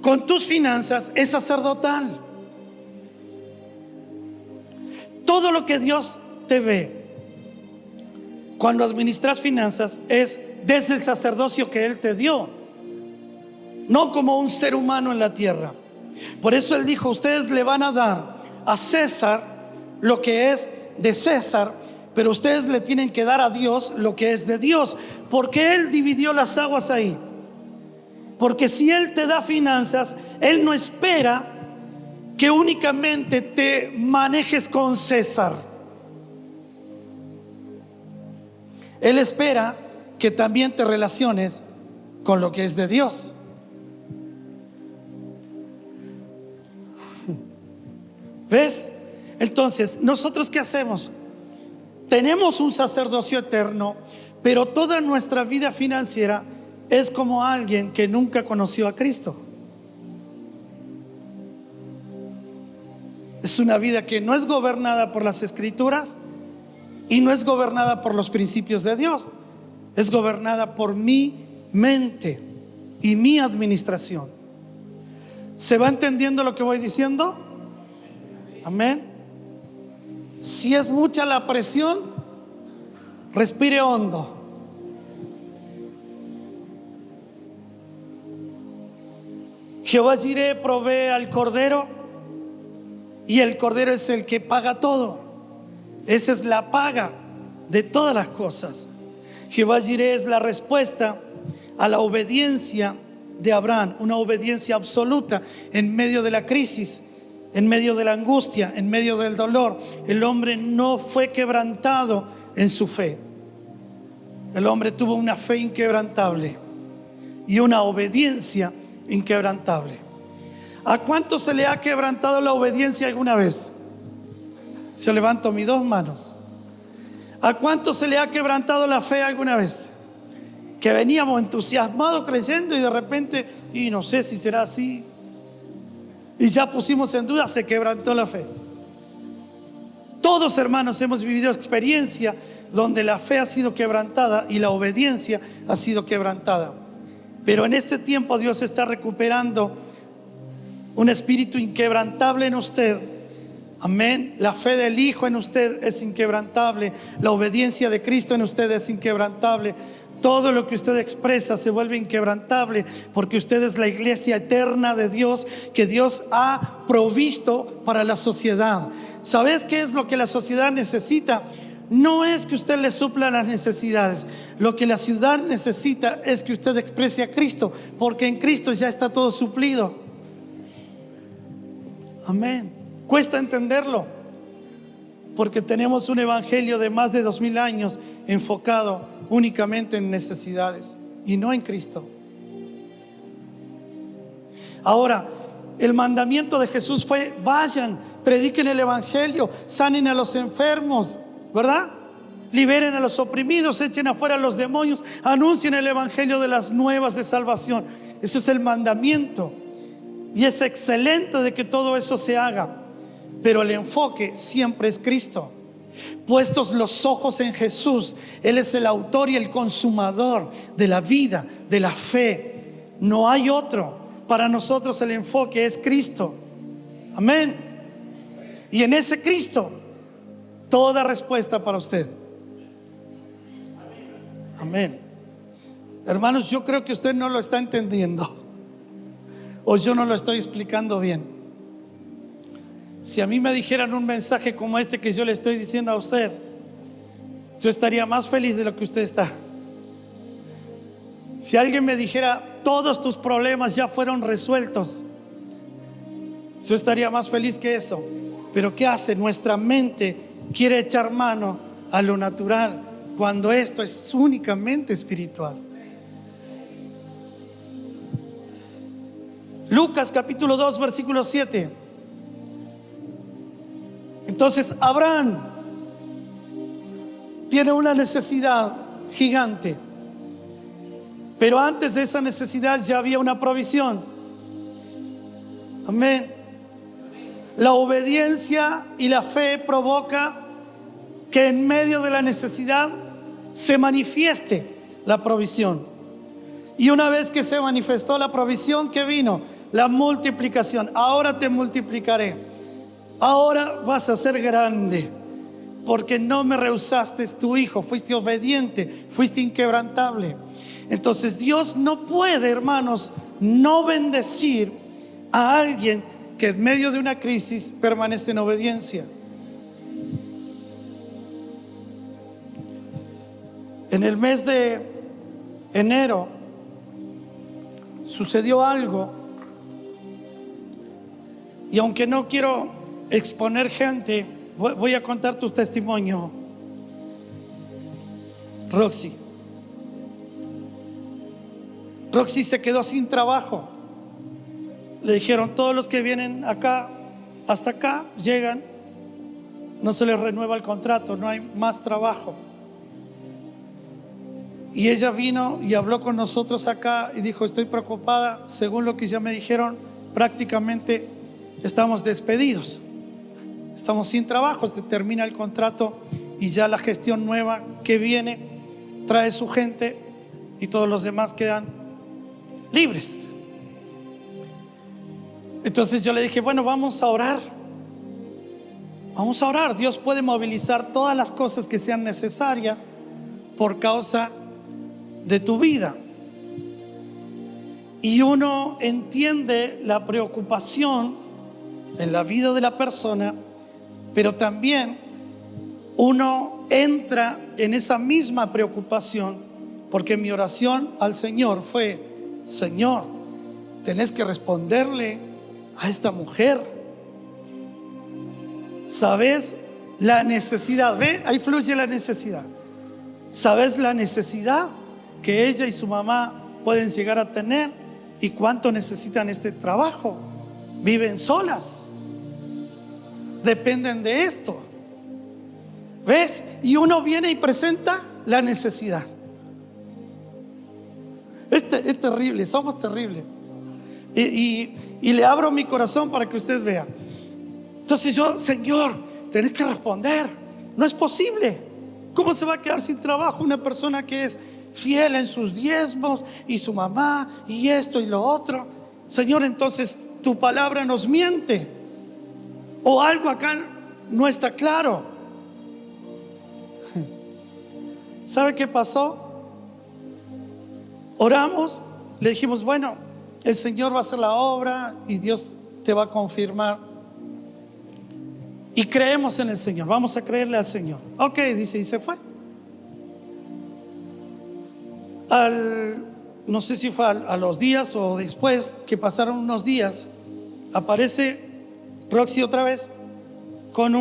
con tus finanzas es sacerdotal. Todo lo que Dios te ve cuando administras finanzas es desde el sacerdocio que Él te dio, no como un ser humano en la tierra. Por eso Él dijo: ustedes le van a dar a César lo que es de César, pero ustedes le tienen que dar a Dios lo que es de Dios. Porque Él dividió las aguas ahí. Porque si Él te da finanzas, Él no espera que únicamente te manejes con César. Él espera que también te relaciones con lo que es de Dios. ¿Ves? Entonces, ¿nosotros qué hacemos? Tenemos un sacerdocio eterno, pero toda nuestra vida financiera es como alguien que nunca conoció a Cristo. Es una vida que no es gobernada por las Escrituras y no es gobernada por los principios de Dios. Es gobernada por mi mente y mi administración. ¿Se va entendiendo lo que voy diciendo? Amén. Si es mucha la presión, respire hondo. Jehová Jireh provee al cordero y el cordero es el que paga todo. Esa es la paga de todas las cosas. Jehová Jireh es la respuesta a la obediencia de Abraham, una obediencia absoluta en medio de la crisis, en medio de la angustia, en medio del dolor. El hombre no fue quebrantado en su fe. El hombre tuvo una fe inquebrantable y una obediencia inquebrantable. ¿A cuánto se le ha quebrantado la obediencia alguna vez? Yo levanto mis dos manos. ¿A cuánto se le ha quebrantado la fe alguna vez? Que veníamos entusiasmados creyendo y de repente, y no sé si será así, y ya pusimos en duda, se quebrantó la fe. Todos, hermanos, hemos vivido experiencia donde la fe ha sido quebrantada y la obediencia ha sido quebrantada. Pero en este tiempo Dios está recuperando un espíritu inquebrantable en usted. Amén. La fe del Hijo en usted es inquebrantable. La obediencia de Cristo en usted es inquebrantable. Todo lo que usted expresa se vuelve inquebrantable porque usted es la iglesia eterna de Dios que Dios ha provisto para la sociedad. ¿Sabes qué es lo que la sociedad necesita? No es que usted le supla las necesidades. Lo que la ciudad necesita es que usted exprese a Cristo, porque en Cristo ya está todo suplido. Amén. Cuesta entenderlo porque tenemos un evangelio de más de 2000 años enfocado únicamente en necesidades y no en Cristo. Ahora, el mandamiento de Jesús fue: vayan, prediquen el evangelio, sanen a los enfermos, ¿verdad? Liberen a los oprimidos, echen afuera a los demonios, anuncien el evangelio de las nuevas de salvación. Ese es el mandamiento y es excelente de que todo eso se haga, pero el enfoque siempre es Cristo. Puestos los ojos en Jesús, Él es el autor y el consumador de la vida, de la fe. No hay otro. Para nosotros el enfoque es Cristo. Amén. Y en ese Cristo, toda respuesta para usted. Amén. Hermanos, yo creo que usted no lo está entendiendo, o yo no lo estoy explicando bien. Si a mí me dijeran un mensaje como este que yo le estoy diciendo a usted, yo estaría más feliz de lo que usted está. Si alguien me dijera: todos tus problemas ya fueron resueltos, yo estaría más feliz que eso. Pero ¿qué hace? Nuestra mente quiere echar mano a lo natural cuando esto es únicamente espiritual. Lucas capítulo 2 versículo 7. Entonces Abraham tiene una necesidad gigante, pero antes de esa necesidad ya había una provisión. Amén. La obediencia y la fe provoca que en medio de la necesidad se manifieste la provisión. Y una vez que se manifestó la provisión, ¿qué vino? La multiplicación. Ahora te multiplicaré. Ahora vas a ser grande, porque no me rehusaste tu hijo, fuiste obediente, fuiste inquebrantable. Entonces Dios no puede, hermanos, no bendecir a alguien que en medio de una crisis permanece en obediencia. En el mes de enero sucedió algo, y aunque no quiero exponer gente, voy a contar tu testimonio. Roxy se quedó sin trabajo. Le dijeron: todos los que vienen acá, hasta acá, llegan, no se les renueva el contrato, no hay más trabajo. Y ella vino y habló con nosotros acá y dijo: estoy preocupada, según lo que ya me dijeron, prácticamente estamos despedidos, estamos sin trabajo, se termina el contrato y ya la gestión nueva que viene trae su gente y todos los demás quedan libres. Entonces yo le dije: bueno, vamos a orar. Vamos a orar. Dios puede movilizar todas las cosas que sean necesarias por causa de tu vida. Y uno entiende la preocupación en la vida de la persona, pero también uno entra en esa misma preocupación, porque mi oración al Señor fue: Señor, tenés que responderle a esta mujer. ¿Sabes la necesidad? ¿Ve? Ahí fluye la necesidad. ¿Sabes la necesidad que ella y su mamá pueden llegar a tener? ¿Y cuánto necesitan este trabajo? Viven solas, dependen de esto. ¿Ves? Y uno viene y presenta la necesidad. Es terrible, somos terribles. Y le abro mi corazón para que usted vea. Entonces yo: Señor, tenés que responder. No es posible. ¿Cómo se va a quedar sin trabajo una persona que es fiel en sus diezmos, y su mamá, y esto y lo otro? Señor, entonces tu palabra nos miente, o algo acá no está claro. ¿Sabe qué pasó? Oramos, le dijimos: bueno, el Señor va a hacer la obra y Dios te va a confirmar. Y creemos en el Señor, vamos a creerle al Señor. Ok, dice, y se fue. No sé si fue a los días o después, que pasaron unos días, aparece Roxy otra vez con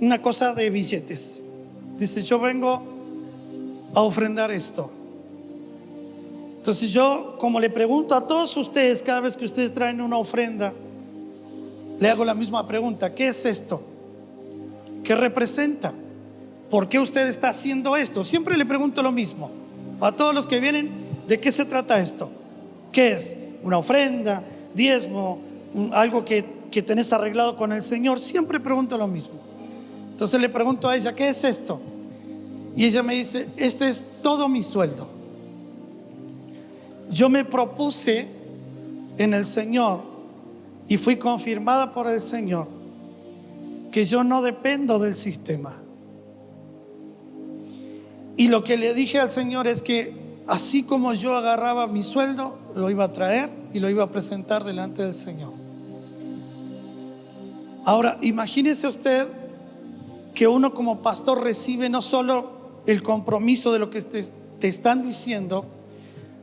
una cosa de billetes. Dice: yo vengo a ofrendar esto. Entonces yo, como le pregunto a todos ustedes, cada vez que ustedes traen una ofrenda, le hago la misma pregunta: ¿qué es esto? ¿Qué representa? ¿Por qué usted está haciendo esto? Siempre le pregunto lo mismo a todos los que vienen: ¿de qué se trata esto? ¿Qué es? ¿Una ofrenda? ¿Diezmo? ¿Algo que tenés arreglado con el Señor? Siempre pregunto lo mismo. Entonces le pregunto a ella: ¿qué es esto? Y ella me dice: este es todo mi sueldo. Yo me propuse en el Señor y fui confirmada por el Señor que yo no dependo del sistema. Y lo que le dije al Señor es que así como yo agarraba mi sueldo, lo iba a traer y lo iba a presentar delante del Señor. Ahora, imagínese usted que uno como pastor recibe no solo el compromiso de lo que te están diciendo,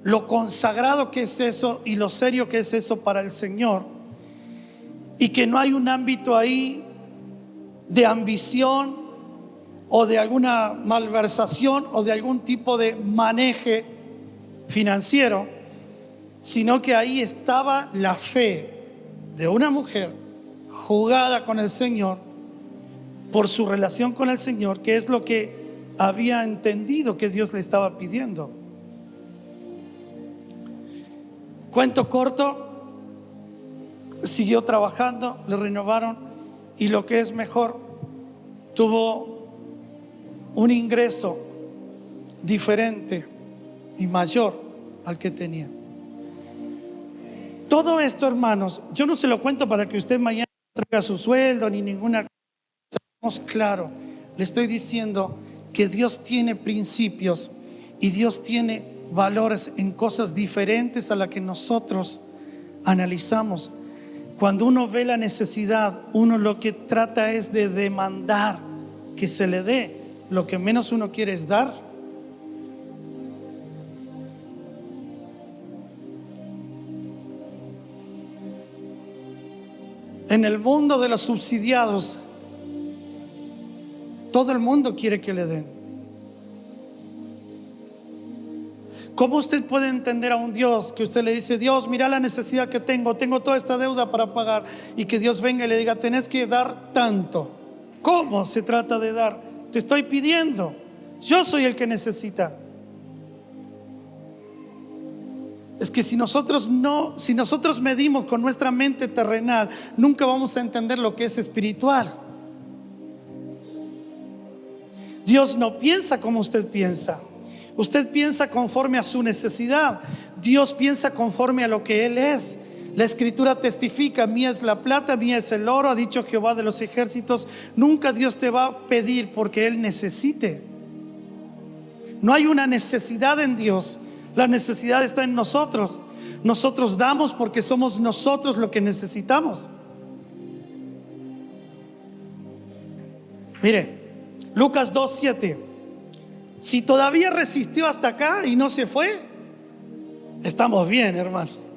lo consagrado que es eso y lo serio que es eso para el Señor, y que no hay un ámbito ahí de ambición o de alguna malversación o de algún tipo de maneje financiero, sino que ahí estaba la fe de una mujer jugada con el Señor por su relación con el Señor, que es lo que había entendido que Dios le estaba pidiendo. Cuento corto, siguió trabajando, le renovaron y lo que es mejor, tuvo un ingreso diferente y mayor al que tenía. Todo esto, hermanos, yo no se lo cuento para que usted mañana traiga su sueldo ni ninguna cosa. Claro, le estoy diciendo que Dios tiene principios y Dios tiene valores en cosas diferentes a las que nosotros analizamos. Cuando uno ve la necesidad, uno lo que trata es de demandar que se le dé. Lo que menos uno quiere es dar. En el mundo de los subsidiados, todo el mundo quiere que le den. ¿Cómo usted puede entender a un Dios que usted le dice: Dios, mira la necesidad que tengo toda esta deuda para pagar, y que Dios venga y le diga: tenés que dar tanto? ¿Cómo se trata de dar? Te estoy pidiendo, yo soy el que necesita. Es que si nosotros medimos con nuestra mente terrenal, nunca vamos a entender lo que es espiritual. Dios no piensa como usted piensa. Usted piensa conforme a su necesidad. Dios piensa conforme a lo que Él es. La Escritura testifica: mía es la plata, mía es el oro, ha dicho Jehová de los ejércitos. Nunca Dios te va a pedir porque Él necesite. No hay una necesidad en Dios. La necesidad está en nosotros. Nosotros damos porque somos nosotros lo que necesitamos. Mire, Lucas 2:7. Si todavía resistió hasta acá y no se fue, estamos bien, hermanos.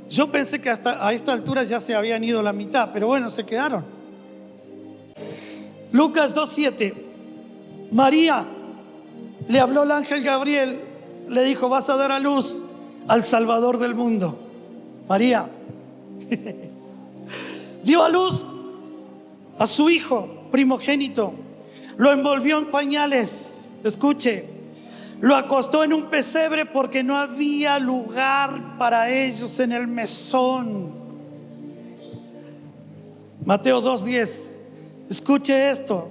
Yo pensé que hasta a esta altura ya se habían ido la mitad, pero bueno, se quedaron. Lucas 2:7. María, le habló el ángel Gabriel, le dijo: vas a dar a luz al Salvador del mundo. María dio a luz a su hijo primogénito, lo envolvió en pañales, escuche, lo acostó en un pesebre porque no había lugar para ellos en el mesón. Mateo 2:10. Escuche esto: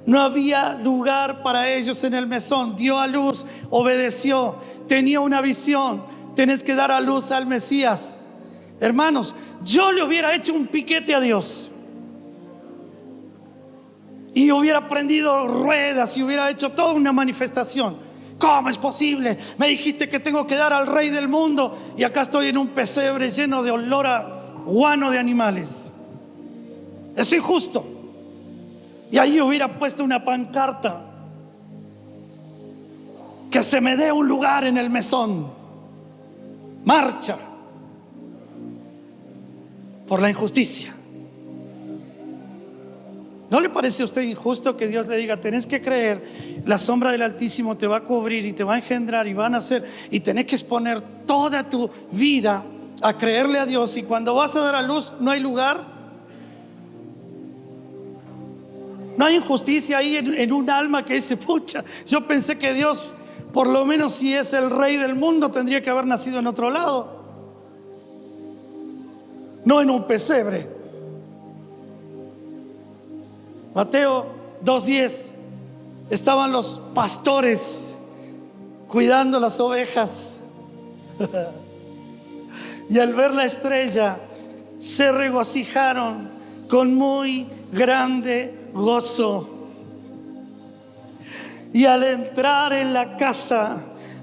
no había lugar para ellos en el mesón. Dio a luz, obedeció, tenía una visión: tenés que dar a luz al Mesías. Hermanos, yo le hubiera hecho un piquete a Dios y hubiera prendido ruedas y hubiera hecho toda una manifestación. ¿Cómo es posible? Me dijiste que tengo que dar al Rey del mundo y acá estoy en un pesebre lleno de olor a guano de animales. Es injusto. Y ahí hubiera puesto una pancarta: que se me dé un lugar en el mesón. Marcha por la injusticia. ¿No le parece a usted injusto que Dios le diga: tenés que creer, la sombra del Altísimo te va a cubrir y te va a engendrar y van a hacer, y tenés que exponer toda tu vida a creerle a Dios, y cuando vas a dar a luz no hay lugar? No hay injusticia ahí en un alma que dice: pucha, yo pensé que Dios, por lo menos si es el Rey del mundo, tendría que haber nacido en otro lado, no en un pesebre. Mateo 2:10. Estaban los pastores cuidando las ovejas y al ver la estrella se regocijaron con muy grande gozo. Y al entrar en la casa,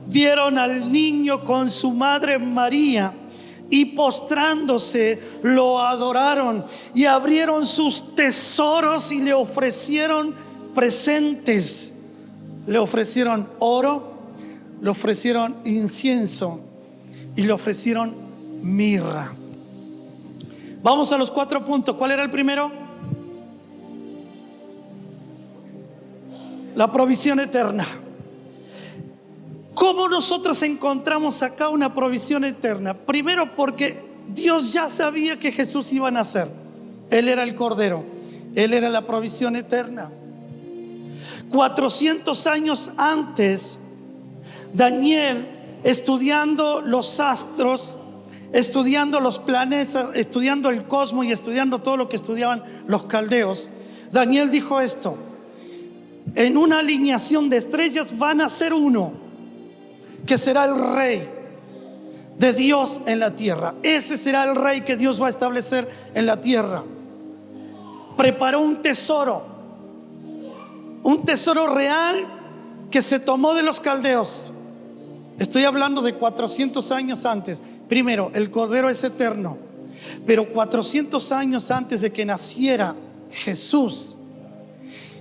vieron al niño con su madre María, y postrándose lo adoraron, y abrieron sus tesoros y le ofrecieron presentes. Le ofrecieron oro, le ofrecieron incienso y le ofrecieron mirra. Vamos a los 4 puntos. ¿Cuál era el primero? La provisión eterna. ¿Cómo nosotros encontramos acá una provisión eterna? Primero, porque Dios ya sabía que Jesús iba a nacer. Él era el Cordero, Él era la provisión eterna. 400 años antes, Daniel estudiando los astros, estudiando los planetas, estudiando el cosmos y estudiando todo lo que estudiaban los caldeos, Daniel dijo esto: en una alineación de estrellas van a ser uno, que será el rey de Dios en la tierra. Ese será el rey que Dios va a establecer en la tierra. Preparó un tesoro real que se tomó de los caldeos. Estoy hablando de 400 años antes. Primero, el Cordero es eterno, pero 400 años antes de que naciera Jesús,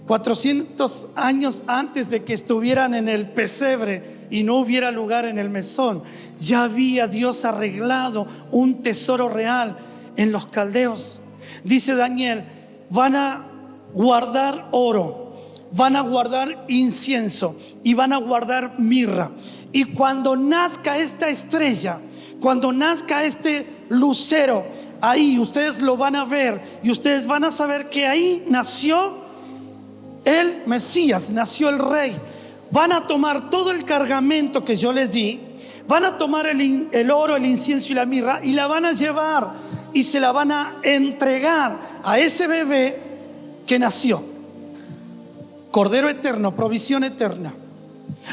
400 años antes de que estuvieran en el pesebre y no hubiera lugar en el mesón, ya había Dios arreglado un tesoro real en los caldeos. Dice Daniel: van a guardar oro, van a guardar incienso y van a guardar mirra. Y cuando nazca esta estrella, cuando nazca este lucero, ahí ustedes lo van a ver y ustedes van a saber que ahí nació el Mesías, nació el Rey. Van a tomar todo el cargamento que yo les di, van a tomar el oro, el incienso y la mirra, y la van a llevar y se la van a entregar a ese bebé que nació. Cordero eterno, provisión eterna.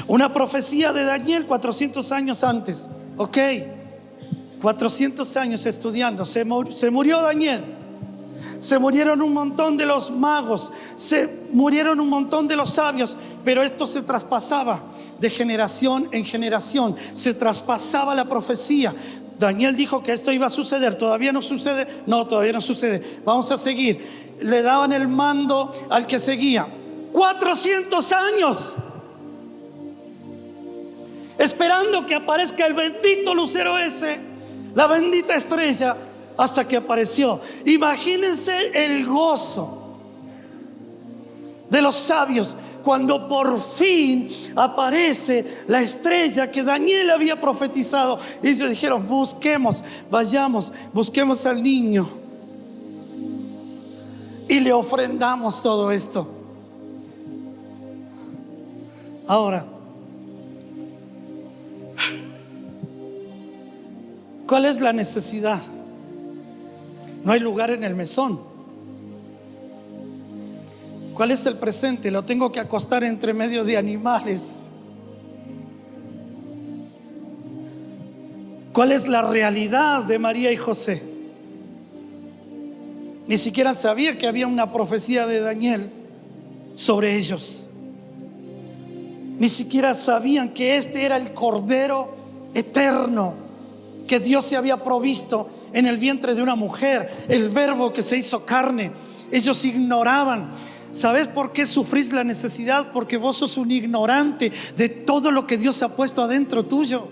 Una profecía de Daniel 400 años antes. Ok, 400 años estudiando. Se murió Daniel. Se murieron un montón de los magos, se murieron un montón de los sabios, pero esto se traspasaba de generación en generación. Se traspasaba la profecía. Daniel dijo que esto iba a suceder. ¿Todavía no sucede? No, todavía no sucede. Vamos a seguir. Le daban el mando al que seguía. 400 años esperando que aparezca el bendito lucero ese, la bendita estrella, hasta que apareció. Imagínense el gozo de los sabios cuando por fin aparece la estrella que Daniel había profetizado. Y ellos dijeron: busquemos, vayamos, busquemos al niño y le ofrendamos todo esto. Ahora, ¿cuál es la necesidad? No hay lugar en el mesón. ¿Cuál es el presente? Lo tengo que acostar entre medio de animales. ¿Cuál es la realidad de María y José? Ni siquiera sabía que había una profecía de Daniel sobre ellos. Ni siquiera sabían que este era el Cordero eterno que Dios se había provisto en el vientre de una mujer, el Verbo que se hizo carne. Ellos ignoraban. ¿Sabes por qué sufrís la necesidad? Porque vos sos un ignorante de todo lo que Dios ha puesto adentro tuyo.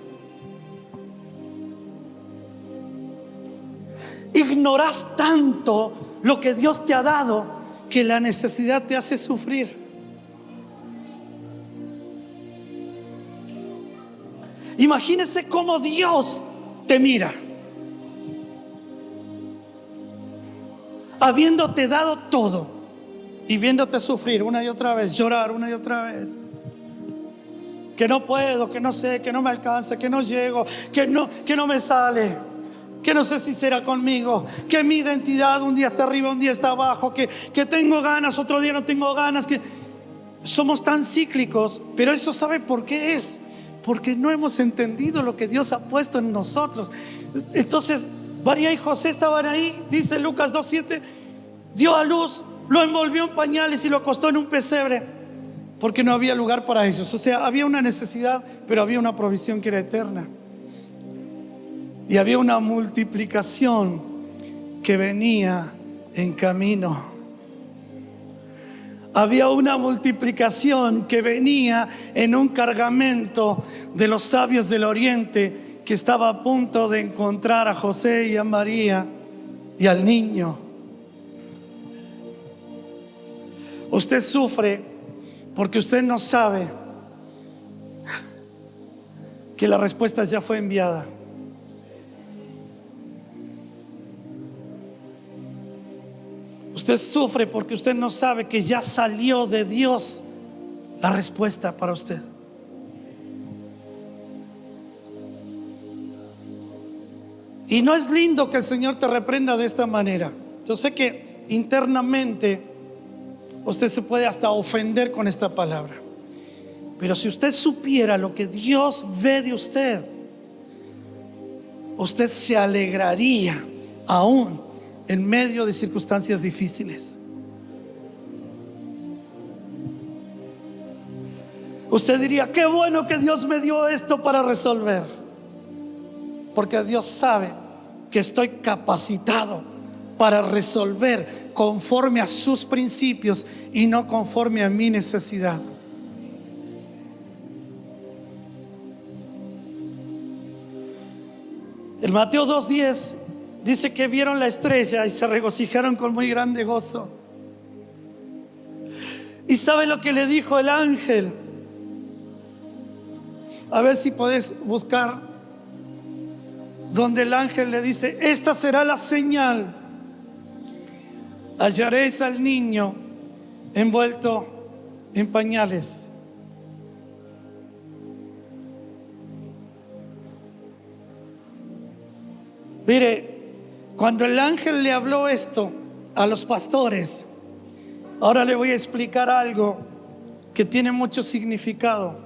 Ignorás tanto lo que Dios te ha dado que la necesidad te hace sufrir. Imagínese cómo Dios te mira, habiéndote dado todo y viéndote sufrir una y otra vez, llorar una y otra vez, que no puedo, que no sé, que no me alcanza, que no llego, que no me sale, que no sé si será conmigo, que mi identidad un día está arriba, un día está abajo, que tengo ganas, otro día no tengo ganas, que somos tan cíclicos. Pero eso, ¿sabe por qué es? Porque no hemos entendido lo que Dios ha puesto en nosotros. Entonces María y José estaban ahí, dice Lucas 2:7, dio a luz, lo envolvió en pañales y lo acostó en un pesebre, porque no había lugar para ellos. O sea, había una necesidad, pero había una provisión que era eterna. Y había una multiplicación que venía en camino. Había una multiplicación que venía en un cargamento de los sabios del oriente, que estaba a punto de encontrar a José y a María y al niño. Usted sufre porque usted no sabe que la respuesta ya fue enviada. Usted sufre porque usted no sabe que ya salió de Dios la respuesta para usted. Y no es lindo que el Señor te reprenda de esta manera. Yo sé que internamente usted se puede hasta ofender con esta palabra, pero si usted supiera lo que Dios ve de usted, usted se alegraría aún en medio de circunstancias difíciles. Usted diría: qué bueno que Dios me dio esto para resolver, porque Dios sabe que estoy capacitado para resolver conforme a sus principios y no conforme a mi necesidad. En Mateo 2:10 dice que vieron la estrella y se regocijaron con muy grande gozo. ¿Y sabe lo que le dijo el ángel? A ver si podés buscar donde el ángel le dice: esta será la señal, hallaréis al niño envuelto en pañales. Mire, cuando el ángel le habló esto a los pastores, ahora le voy a explicar algo que tiene mucho significado.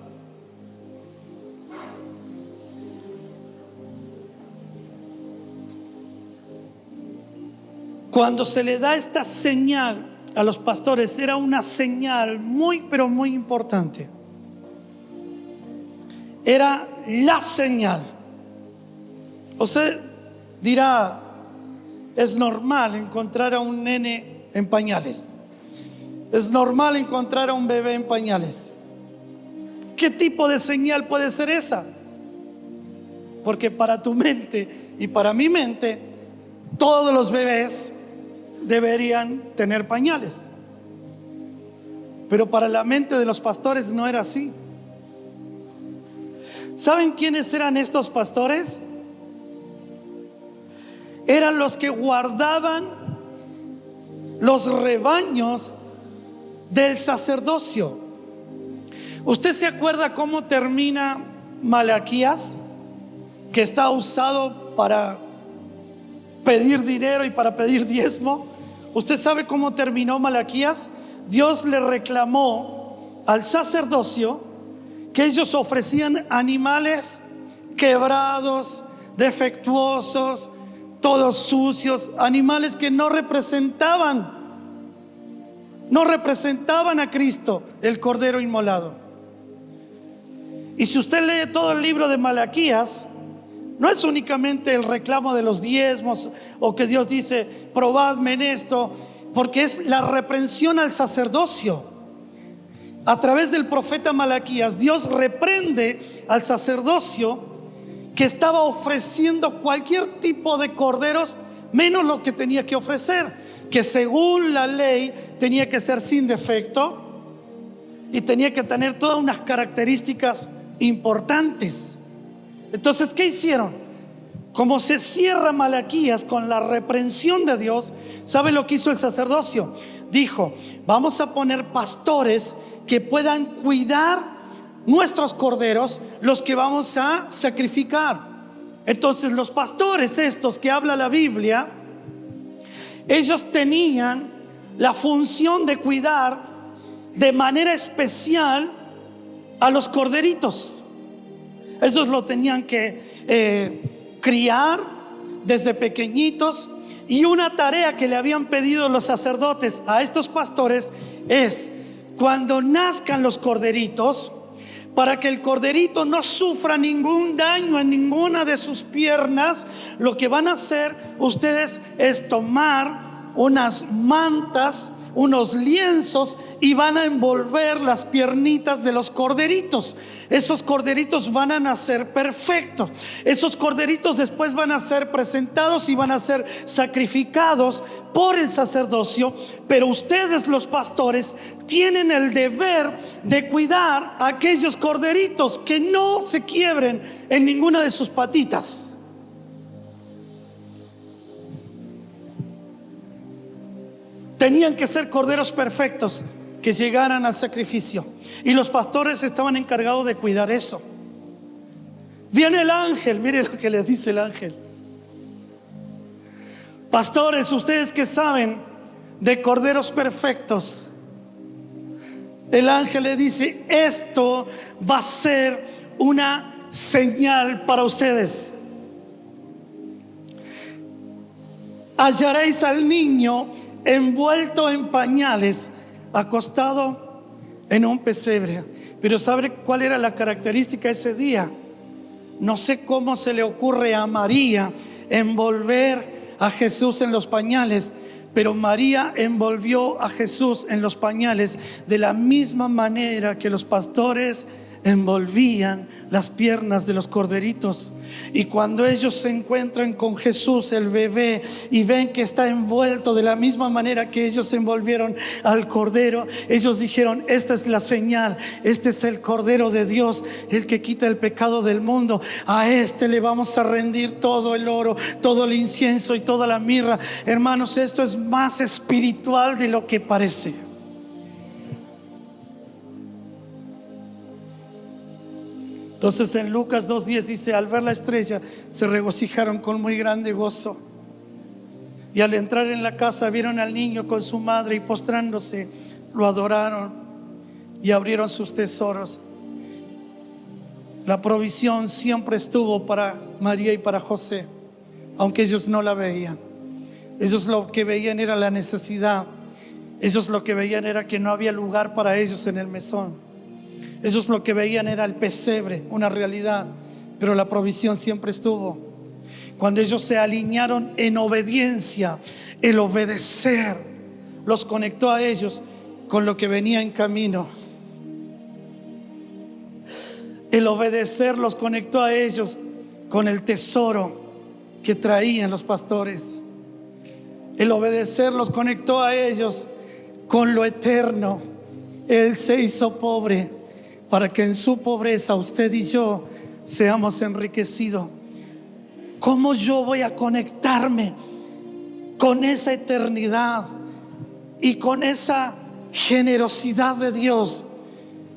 Cuando se le da esta señal a los pastores, era una señal muy, pero muy importante. Era la señal. Usted dirá: es normal encontrar a un nene en pañales, es normal encontrar a un bebé en pañales. ¿Qué tipo de señal puede ser esa? Porque para tu mente y para mi mente, todos los bebés deberían tener pañales, pero para la mente de los pastores no era así. ¿Saben quiénes eran estos pastores? Eran los que guardaban los rebaños del sacerdocio. ¿Usted se acuerda cómo termina Malaquías, que está usado para pedir dinero y para pedir diezmo? ¿Usted sabe cómo terminó Malaquías? Dios le reclamó al sacerdocio que ellos ofrecían animales quebrados, defectuosos, todos sucios, animales que no representaban a Cristo, el Cordero inmolado. Y si usted lee todo el libro de Malaquías, no es únicamente el reclamo de los diezmos o que Dios dice: probadme en esto, porque es la reprensión al sacerdocio. A través del profeta Malaquías, Dios reprende al sacerdocio que estaba ofreciendo cualquier tipo de corderos, menos lo que tenía que ofrecer, que según la ley tenía que ser sin defecto y tenía que tener todas unas características importantes. Entonces, ¿qué hicieron? Como se cierra Malaquías con la reprensión de Dios, ¿sabe lo que hizo el sacerdocio? Dijo: vamos a poner pastores que puedan cuidar nuestros corderos, los que vamos a sacrificar. Entonces los pastores estos que habla la Biblia, ellos tenían la función de cuidar de manera especial a los corderitos. Ellos lo tenían que criar desde pequeñitos. Y una tarea que le habían pedido los sacerdotes a estos pastores es: cuando nazcan los corderitos, para que el corderito no sufra ningún daño en ninguna de sus piernas, lo que van a hacer ustedes es tomar unas mantas, unos lienzos, y van a envolver las piernitas de los corderitos. Esos corderitos van a nacer perfectos. Esos corderitos después van a ser presentados y van a ser sacrificados por el sacerdocio. Pero ustedes, los pastores, tienen el deber de cuidar a aquellos corderitos que no se quiebren en ninguna de sus patitas. Tenían que ser corderos perfectos que llegaran al sacrificio, y los pastores estaban encargados de cuidar eso. Viene el ángel, mire lo que les dice el ángel: Pastores, ustedes que saben de corderos perfectos, el ángel le dice: esto va a ser una señal para ustedes. Hallaréis al niño envuelto en pañales, acostado en un pesebre. Pero ¿sabe cuál era la característica ese día? No sé cómo se le ocurre a María envolver a Jesús en los pañales, pero María envolvió a Jesús en los pañales de la misma manera que los pastores envolvían las piernas de los corderitos. Y cuando ellos se encuentran con Jesús, el bebé, y ven que está envuelto de la misma manera que ellos envolvieron al cordero, ellos dijeron: esta es la señal, este es el Cordero de Dios, el que quita el pecado del mundo. A este le vamos a rendir todo el oro, todo el incienso y toda la mirra. Hermanos, esto es más espiritual de lo que parece. Entonces en Lucas 2:10 dice: al ver la estrella se regocijaron con muy grande gozo. Y al entrar en la casa vieron al niño con su madre, y postrándose lo adoraron y abrieron sus tesoros. La provisión siempre estuvo para María y para José, aunque ellos no la veían. Ellos lo que veían era la necesidad. Ellos lo que veían era que no había lugar para ellos en el mesón. Ellos lo que veían era el pesebre, una realidad, pero la provisión siempre estuvo. Cuando ellos se alinearon en obediencia, el obedecer los conectó a ellos con lo que venía en camino. El obedecer los conectó a ellos con el tesoro que traían los pastores. El obedecer los conectó a ellos con lo eterno. Él se hizo pobre para que en su pobreza usted y yo seamos enriquecidos. ¿Cómo yo voy a conectarme con esa eternidad y con esa generosidad de Dios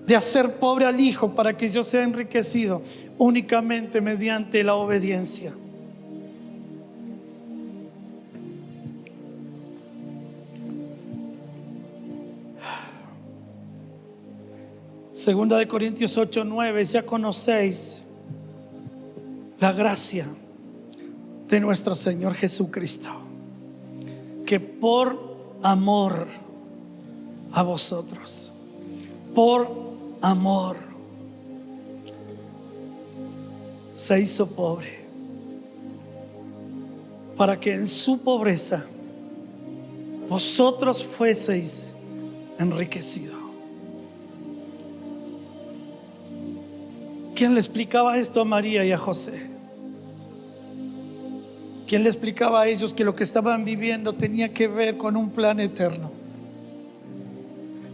de hacer pobre al Hijo para que yo sea enriquecido? Únicamente mediante la obediencia. Segunda de Corintios 8:9: ya conocéis la gracia de nuestro Señor Jesucristo, que por amor a vosotros, por amor, se hizo pobre, para que en su pobreza vosotros fueseis enriquecidos. ¿Quién le explicaba esto a María y a José? ¿Quién le explicaba a ellos que lo que estaban viviendo tenía que ver con un plan eterno?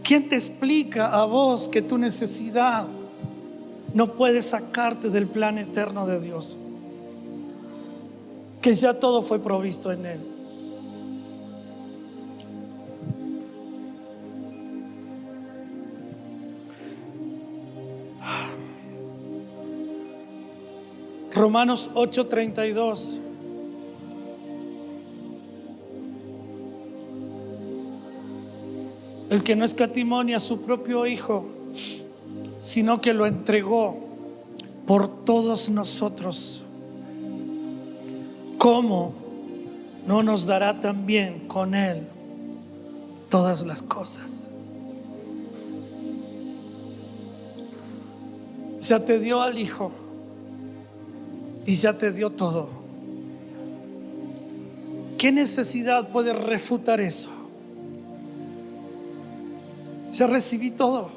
¿Quién te explica a vos que tu necesidad no puede sacarte del plan eterno de Dios? Que ya todo fue provisto en Él. Romanos 8:32. El que no escatimó ni a su propio Hijo, sino que lo entregó por todos nosotros, ¿cómo no nos dará también con Él todas las cosas? Ya te dio al Hijo y ya te dio todo. ¿Qué necesidad puede refutar eso? Ya recibí todo.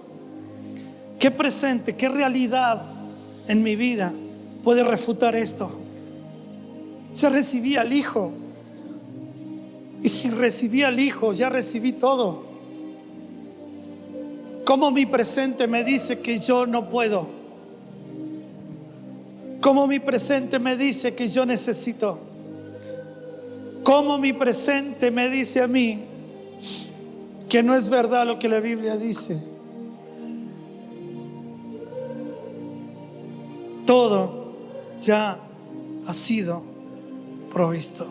¿Qué presente, qué realidad en mi vida puede refutar esto? Ya recibí al Hijo. Y si recibí al Hijo, ya recibí todo. ¿Cómo mi presente me dice que yo no puedo? ¿Cómo mi presente me dice que yo necesito? ¿Cómo mi presente me dice a mí que no es verdad lo que la Biblia dice? Todo ya ha sido provisto.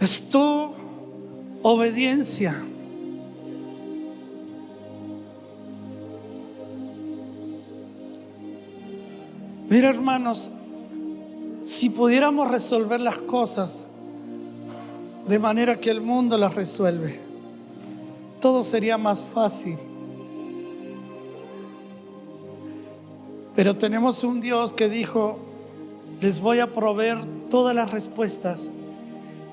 Es tu obediencia. Mira, hermanos, si pudiéramos resolver las cosas de manera que el mundo las resuelve, todo sería más fácil. Pero tenemos un Dios que dijo: les voy a proveer todas las respuestas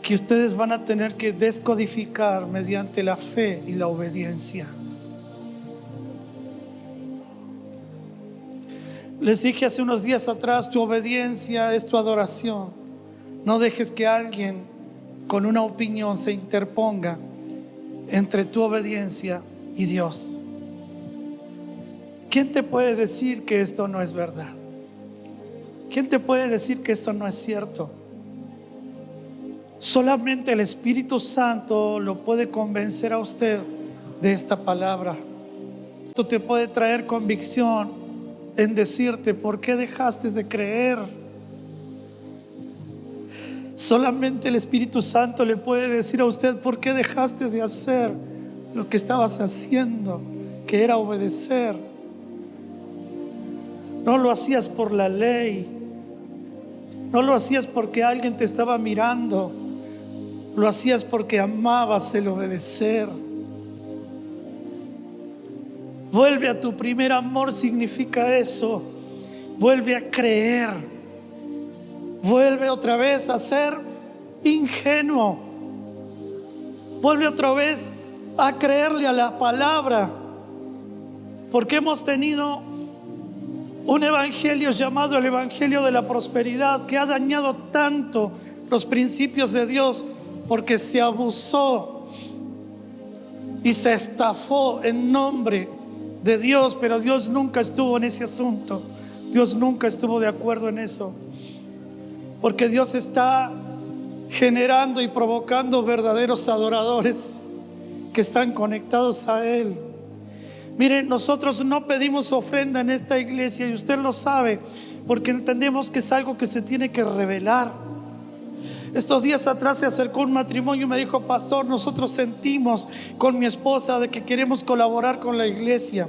que ustedes van a tener que descodificar mediante la fe y la obediencia. Les dije hace unos días atrás, tu obediencia es tu adoración. No dejes que alguien con una opinión se interponga entre tu obediencia y Dios. ¿Quién te puede decir que esto no es verdad? ¿Quién te puede decir que esto no es cierto? Solamente el Espíritu Santo lo puede convencer a usted de esta palabra. Esto te puede traer convicción en decirte: ¿por qué dejaste de creer? Solamente el Espíritu Santo le puede decir a usted: ¿por qué dejaste de hacer lo que estabas haciendo, que era obedecer? No lo hacías por la ley, no lo hacías porque alguien te estaba mirando, lo hacías porque amabas el obedecer. Vuelve a tu primer amor, significa eso. Vuelve a creer. Vuelve otra vez a ser ingenuo. Vuelve otra vez a creerle a la palabra. Porque hemos tenido un evangelio llamado el evangelio de la prosperidad, que ha dañado tanto los principios de Dios, porque se abusó y se estafó en nombre de Dios. Pero Dios nunca estuvo en ese asunto. Dios nunca estuvo de acuerdo en eso, porque Dios está generando y provocando verdaderos adoradores que están conectados a Él. Miren, nosotros no pedimos ofrenda en esta iglesia, y usted lo sabe, porque entendemos que es algo que se tiene que revelar. Estos días atrás se acercó un matrimonio y me dijo: pastor, nosotros sentimos con mi esposa de que queremos colaborar con la iglesia.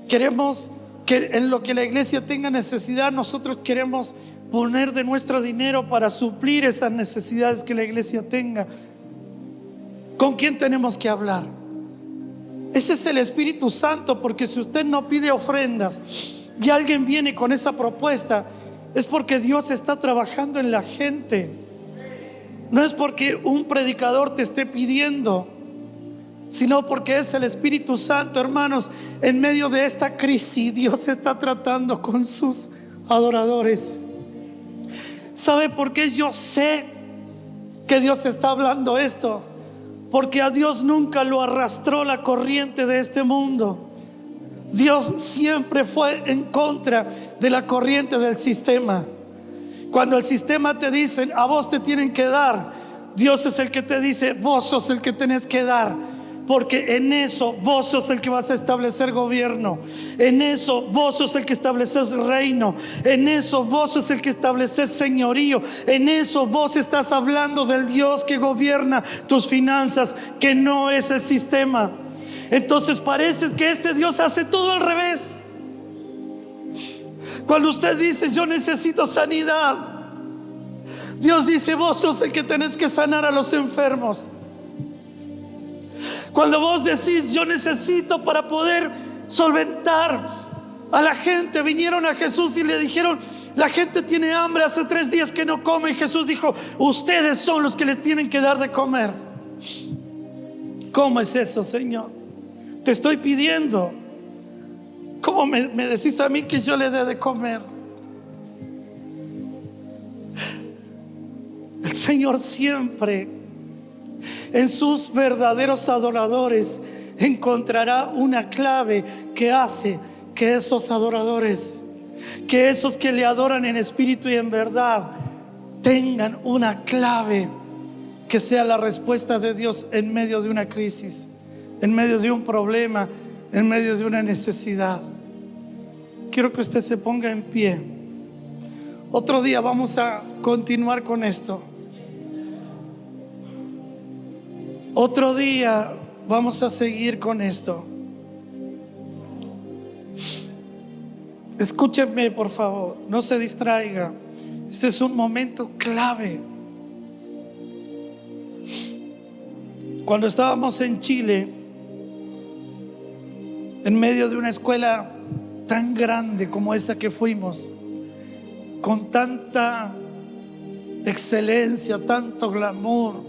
Queremos que en lo que la iglesia tenga necesidad, nosotros queremos poner de nuestro dinero para suplir esas necesidades que la iglesia tenga. ¿Con quién tenemos que hablar? Ese es el Espíritu Santo, porque si usted no pide ofrendas y alguien viene con esa propuesta, es porque Dios está trabajando en la gente. No es porque un predicador te esté pidiendo, sino porque es el Espíritu Santo. Hermanos, en medio de esta crisis, Dios está tratando con sus adoradores. ¿Sabe por qué yo sé que Dios está hablando esto? Porque a Dios nunca lo arrastró la corriente de este mundo. Dios siempre fue en contra de la corriente del sistema. Cuando el sistema te dice: a vos te tienen que dar, Dios es el que te dice: vos sos el que tenés que dar. Porque en eso vos sos el que vas a establecer gobierno. En eso vos sos el que estableces reino. En eso vos sos el que estableces señorío. En eso vos estás hablando del Dios que gobierna tus finanzas, que no es el sistema. Entonces parece que este Dios hace todo al revés. Cuando usted dice: yo necesito sanidad, Dios dice: vos sos el que tenés que sanar a los enfermos. Cuando vos decís: yo necesito para poder solventar a la gente, vinieron a Jesús y le dijeron: la gente tiene hambre, hace 3 días que no come. Y Jesús dijo: ustedes son los que les tienen que dar de comer. ¿Cómo es eso, Señor? Te estoy pidiendo. ¿Cómo me decís a mí que yo le dé de comer? El Señor siempre en sus verdaderos adoradores encontrará una clave que hace que esos adoradores, que esos que le adoran en espíritu y en verdad, tengan una clave que sea la respuesta de Dios en medio de una crisis, en medio de un problema, en medio de una necesidad. Quiero que usted se ponga en pie. Otro día vamos a continuar con esto. Otro día vamos a seguir con esto. Escúchenme, por favor, no se distraiga. Este es un momento clave. Cuando estábamos en Chile, en medio de una escuela tan grande como esa que fuimos, con tanta excelencia, tanto glamour,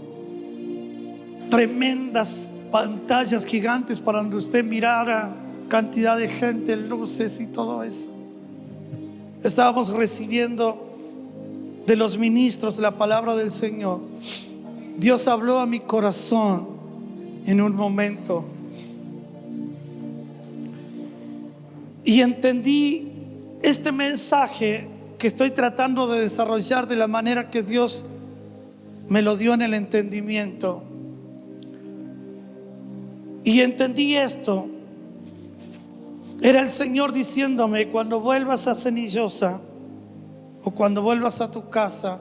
tremendas pantallas gigantes para donde usted mirara, cantidad de gente, luces y todo eso. Estábamos recibiendo de los ministros la palabra del Señor. Dios habló a mi corazón en un momento y entendí este mensaje que estoy tratando de desarrollar de la manera que Dios me lo dio en el entendimiento. Y entendí esto. Era el Señor diciéndome: cuando vuelvas a Cenillosa o cuando vuelvas a tu casa,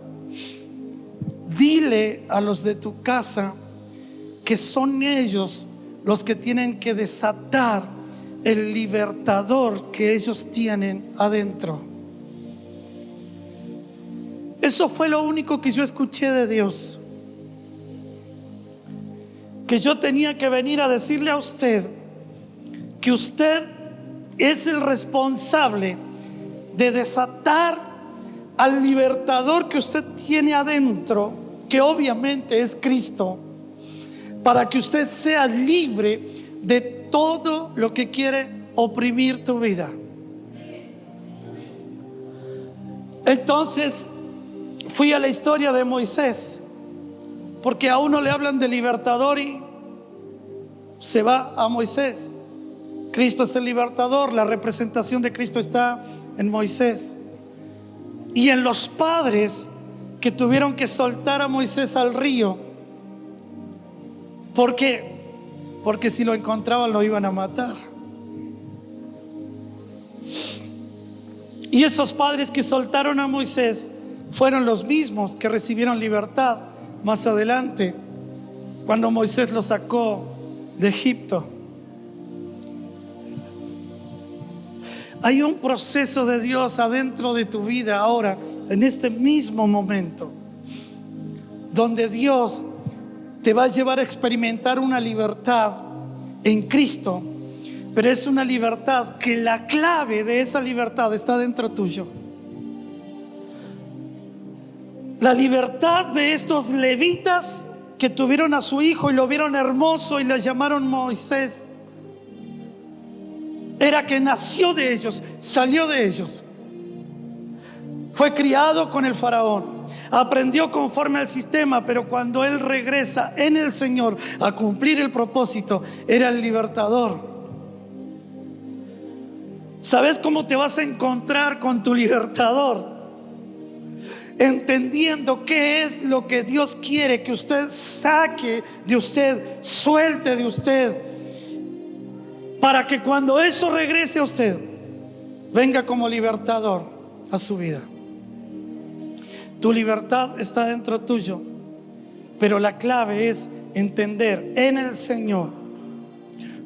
dile a los de tu casa que son ellos los que tienen que desatar el libertador que ellos tienen adentro. Eso fue lo único que yo escuché de Dios. Que yo tenía que venir a decirle a usted que usted es el responsable de desatar al libertador que usted tiene adentro, que obviamente es Cristo, para que usted sea libre de todo lo que quiere oprimir tu vida. Entonces fui a la historia de Moisés, porque a uno le hablan de libertador y se va a Moisés. Cristo es el libertador, la representación de Cristo está en Moisés. Y en los padres que tuvieron que soltar a Moisés al río. ¿Por qué? Porque si lo encontraban lo iban a matar. Y esos padres que soltaron a Moisés fueron los mismos que recibieron libertad más adelante, cuando Moisés los sacó de Egipto. Hay un proceso de Dios adentro de tu vida ahora, en este mismo momento, donde Dios te va a llevar a experimentar una libertad en Cristo, pero es una libertad que la clave de esa libertad está dentro tuyo. La libertad de estos levitas que tuvieron a su hijo y lo vieron hermoso y le llamaron Moisés, era que nació de ellos, salió de ellos, fue criado con el faraón, aprendió conforme al sistema, pero cuando él regresa en el Señor a cumplir el propósito, era el libertador. ¿Sabes cómo te vas a encontrar con tu libertador? Entendiendo qué es lo que Dios quiere que usted saque de usted, suelte de usted, para que cuando eso regrese a usted, venga como libertador a su vida. Tu libertad está dentro tuyo, pero la clave es entender en el Señor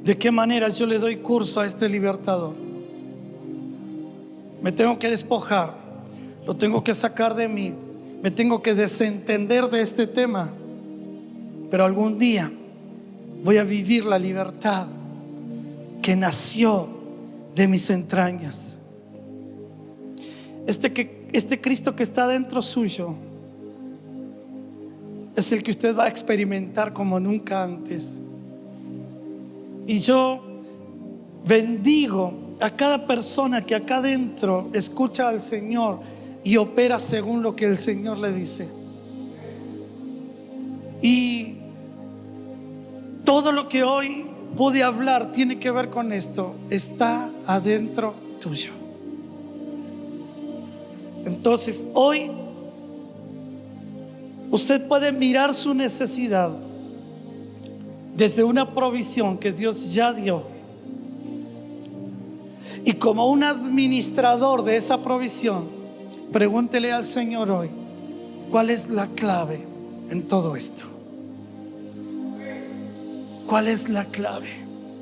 de qué manera yo le doy curso a este libertador. Me tengo que despojar, lo tengo que sacar de mí, me tengo que desentender de este tema, pero algún día voy a vivir la libertad que nació de mis entrañas. Este Cristo que está dentro suyo es el que usted va a experimentar como nunca antes. Y yo bendigo a cada persona que acá adentro escucha al Señor y opera según lo que el Señor le dice. Y todo lo que hoy pude hablar tiene que ver con esto. Está adentro tuyo. Entonces hoy usted puede mirar su necesidad desde una provisión que Dios ya dio, y como un administrador de esa provisión, pregúntele al Señor hoy: ¿cuál es la clave en todo esto? ¿Cuál es la clave?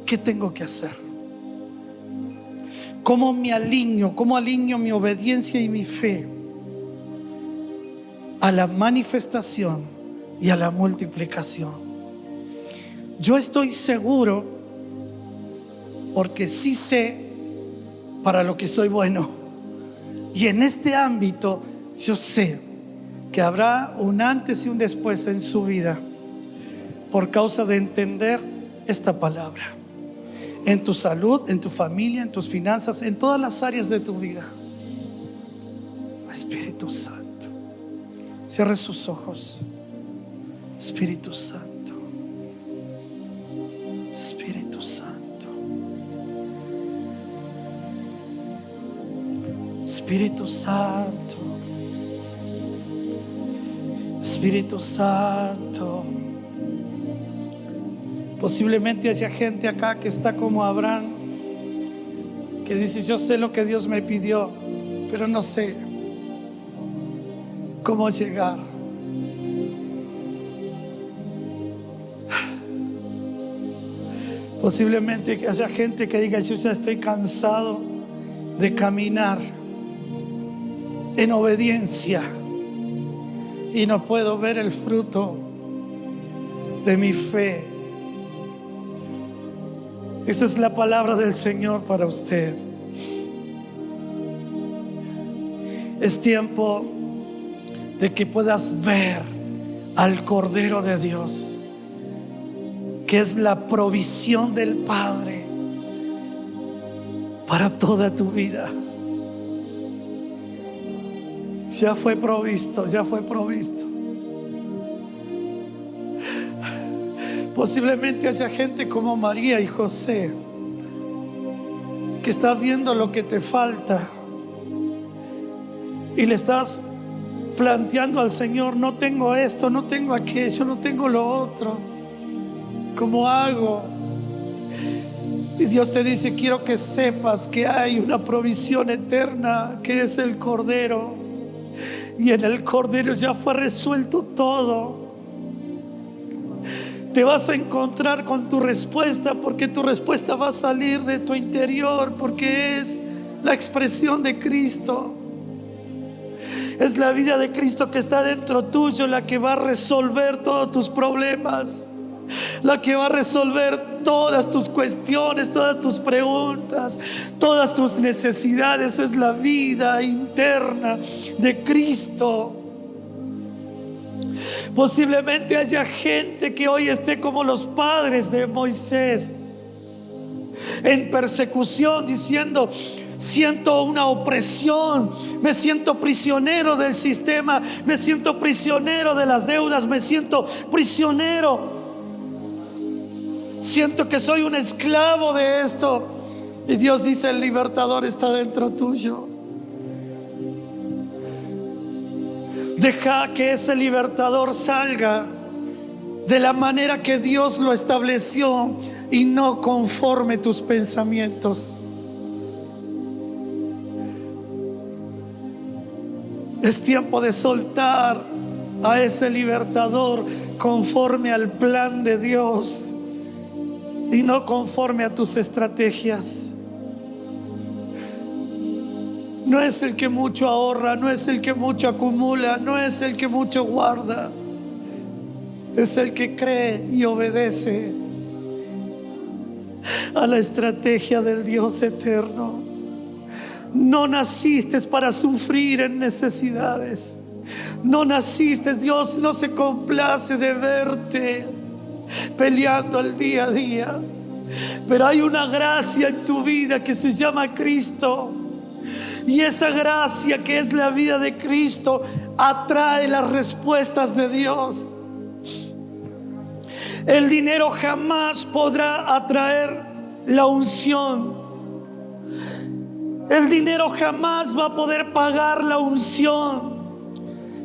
¿Qué tengo que hacer? ¿Cómo me alineo? ¿Cómo alineo mi obediencia y mi fe a la manifestación y a la multiplicación? Yo estoy seguro, porque sí sé para lo que soy bueno, y en este ámbito yo sé que habrá un antes y un después en su vida por causa de entender esta palabra, en tu salud, en tu familia, en tus finanzas, en todas las áreas de tu vida. Espíritu Santo, cierre sus ojos. Espíritu Santo, Espíritu Santo, Espíritu Santo, Espíritu Santo. Posiblemente haya gente acá que está como Abraham, que dice: yo sé lo que Dios me pidió, pero no sé cómo llegar. Posiblemente que haya gente que diga: yo ya estoy cansado de caminar en obediencia y no puedo ver el fruto de mi fe. Esta es la palabra del Señor para usted. Es tiempo de que puedas ver al Cordero de Dios, que es la provisión del Padre para toda tu vida. Ya fue provisto, ya fue provisto. Posiblemente haya gente como María y José que está viendo lo que te falta y le estás planteando al Señor: no tengo esto, no tengo aquello, no tengo lo otro. ¿Cómo hago? Y Dios te dice: quiero que sepas que hay una provisión eterna, que es el Cordero, y en el Cordero ya fue resuelto todo. Te vas a encontrar con tu respuesta, porque tu respuesta va a salir de tu interior, porque es la expresión de Cristo. Es la vida de Cristo que está dentro tuyo la que va a resolver todos tus problemas, la que va a resolver todas tus cuestiones, todas tus preguntas, todas tus necesidades. Es la vida interna de Cristo. Posiblemente haya gente que hoy esté como los padres de Moisés, en persecución, diciendo: siento una opresión, me siento prisionero del sistema, me siento prisionero de las deudas, me siento prisionero, siento que soy un esclavo de esto. Y Dios dice: el libertador está dentro tuyo. Deja que ese libertador salga de la manera que Dios lo estableció y no conforme tus pensamientos. Es tiempo de soltar a ese libertador conforme al plan de Dios y no conforme a tus estrategias. No es el que mucho ahorra, no es el que mucho acumula, no es el que mucho guarda. Es el que cree y obedece a la estrategia del Dios eterno. No naciste para sufrir en necesidades. No naciste, Dios no se complace de verte peleando el día a día. Pero hay una gracia en tu vida que se llama Cristo. Y esa gracia, que es la vida de Cristo, atrae las respuestas de Dios. El dinero jamás podrá atraer la unción. El dinero jamás va a poder pagar la unción.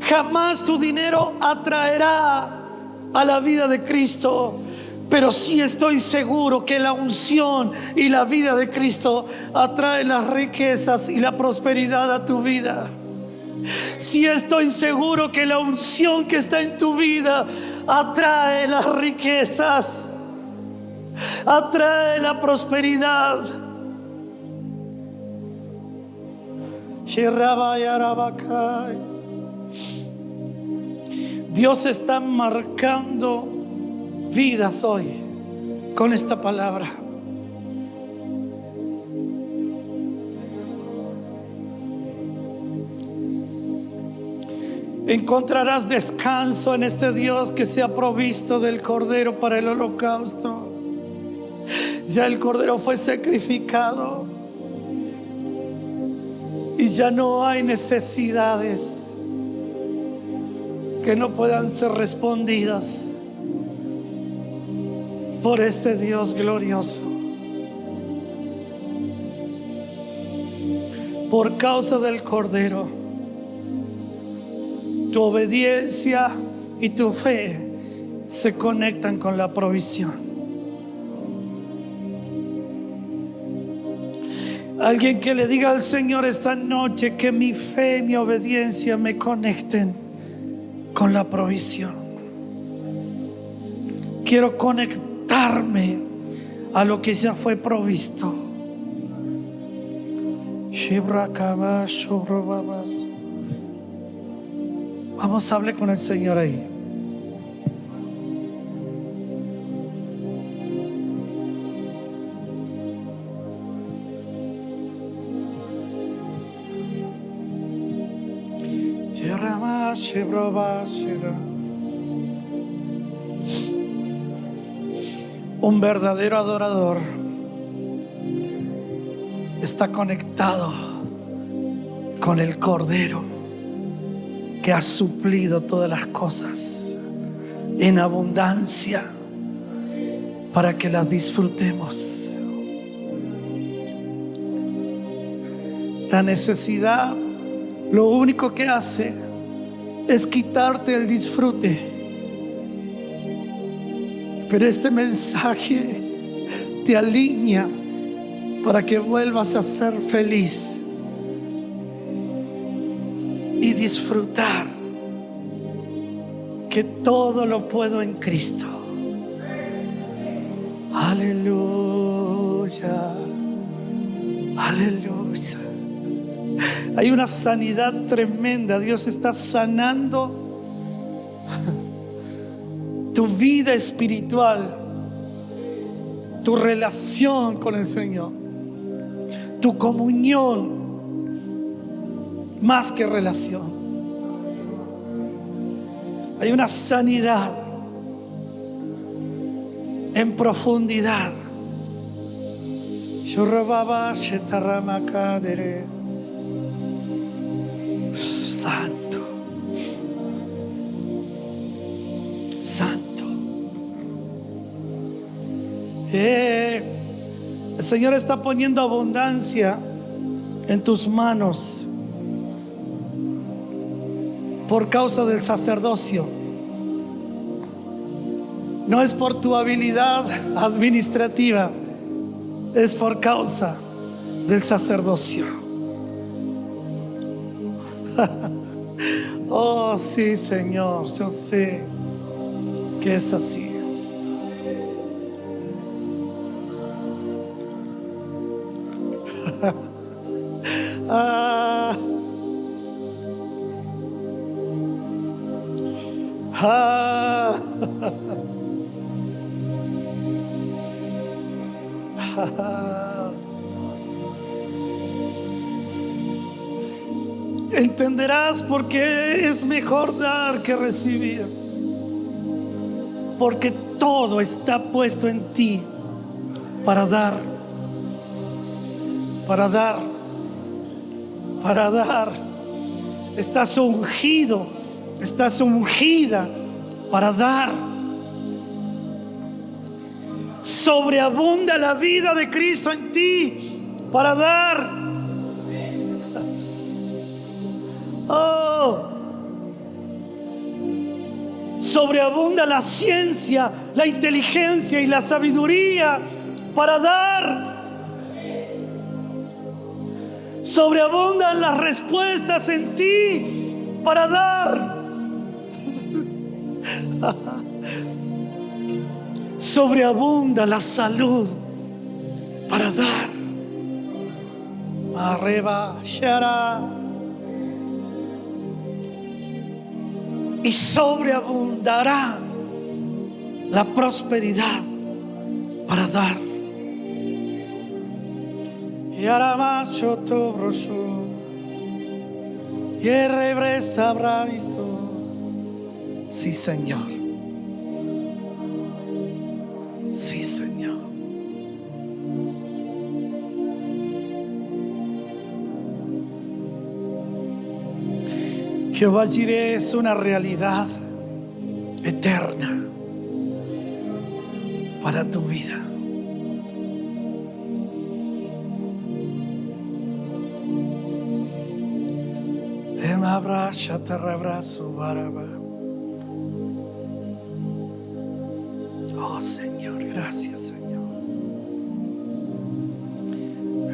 Jamás tu dinero atraerá a la vida de Cristo. Pero sí estoy seguro que la unción y la vida de Cristo atrae las riquezas y la prosperidad a tu vida. Sí estoy seguro que la unción que está en tu vida atrae las riquezas. atrae la prosperidad. Dios está marcando vidas hoy con esta palabra. Encontrarás descanso en este Dios que se ha provisto del cordero para el holocausto. Ya el cordero fue sacrificado y ya no hay necesidades que no puedan ser respondidas por este Dios glorioso. Por causa del cordero, tu obediencia y tu fe se conectan con la provisión. Alguien que le diga al Señor esta noche que mi fe y mi obediencia me conecten con la provisión. Quiero conectarme a lo que ya fue provisto. Vamos a hablar con el Señor ahí. Un verdadero adorador está conectado con el Cordero que ha suplido todas las cosas en abundancia para que las disfrutemos. La necesidad lo único que hace es quitarte el disfrute. Pero este mensaje te alinea para que vuelvas a ser feliz y disfrutar que todo lo puedo en Cristo. Aleluya, aleluya. Hay una sanidad tremenda. Dios está sanando tu vida espiritual, tu relación con el Señor, tu comunión, más que relación. Hay una sanidad en profundidad. Santo, santo. El Señor está poniendo abundancia en tus manos por causa del sacerdocio. No es por tu habilidad administrativa, es por causa del sacerdocio. Oh, sí, Señor, yo sé que es así. Entenderás por qué es mejor dar que recibir, porque todo está puesto en ti para dar, para dar, para dar. Estás ungido, estás ungida para dar. Sobreabunda la vida de Cristo en ti para dar. Oh, sobreabunda la ciencia, la inteligencia y la sabiduría para dar. Sobreabundan las respuestas en ti para dar. sobreabunda la salud para dar. Arriba, Shara. Y sobreabundará la prosperidad para dar. Y ahora más yo te broso. Y regresa esto. Sí, Señor. Sí, Señor. Jehová Jireh es una realidad eterna para tu vida. Abraza, te abrazo, baraba. Oh Señor, gracias.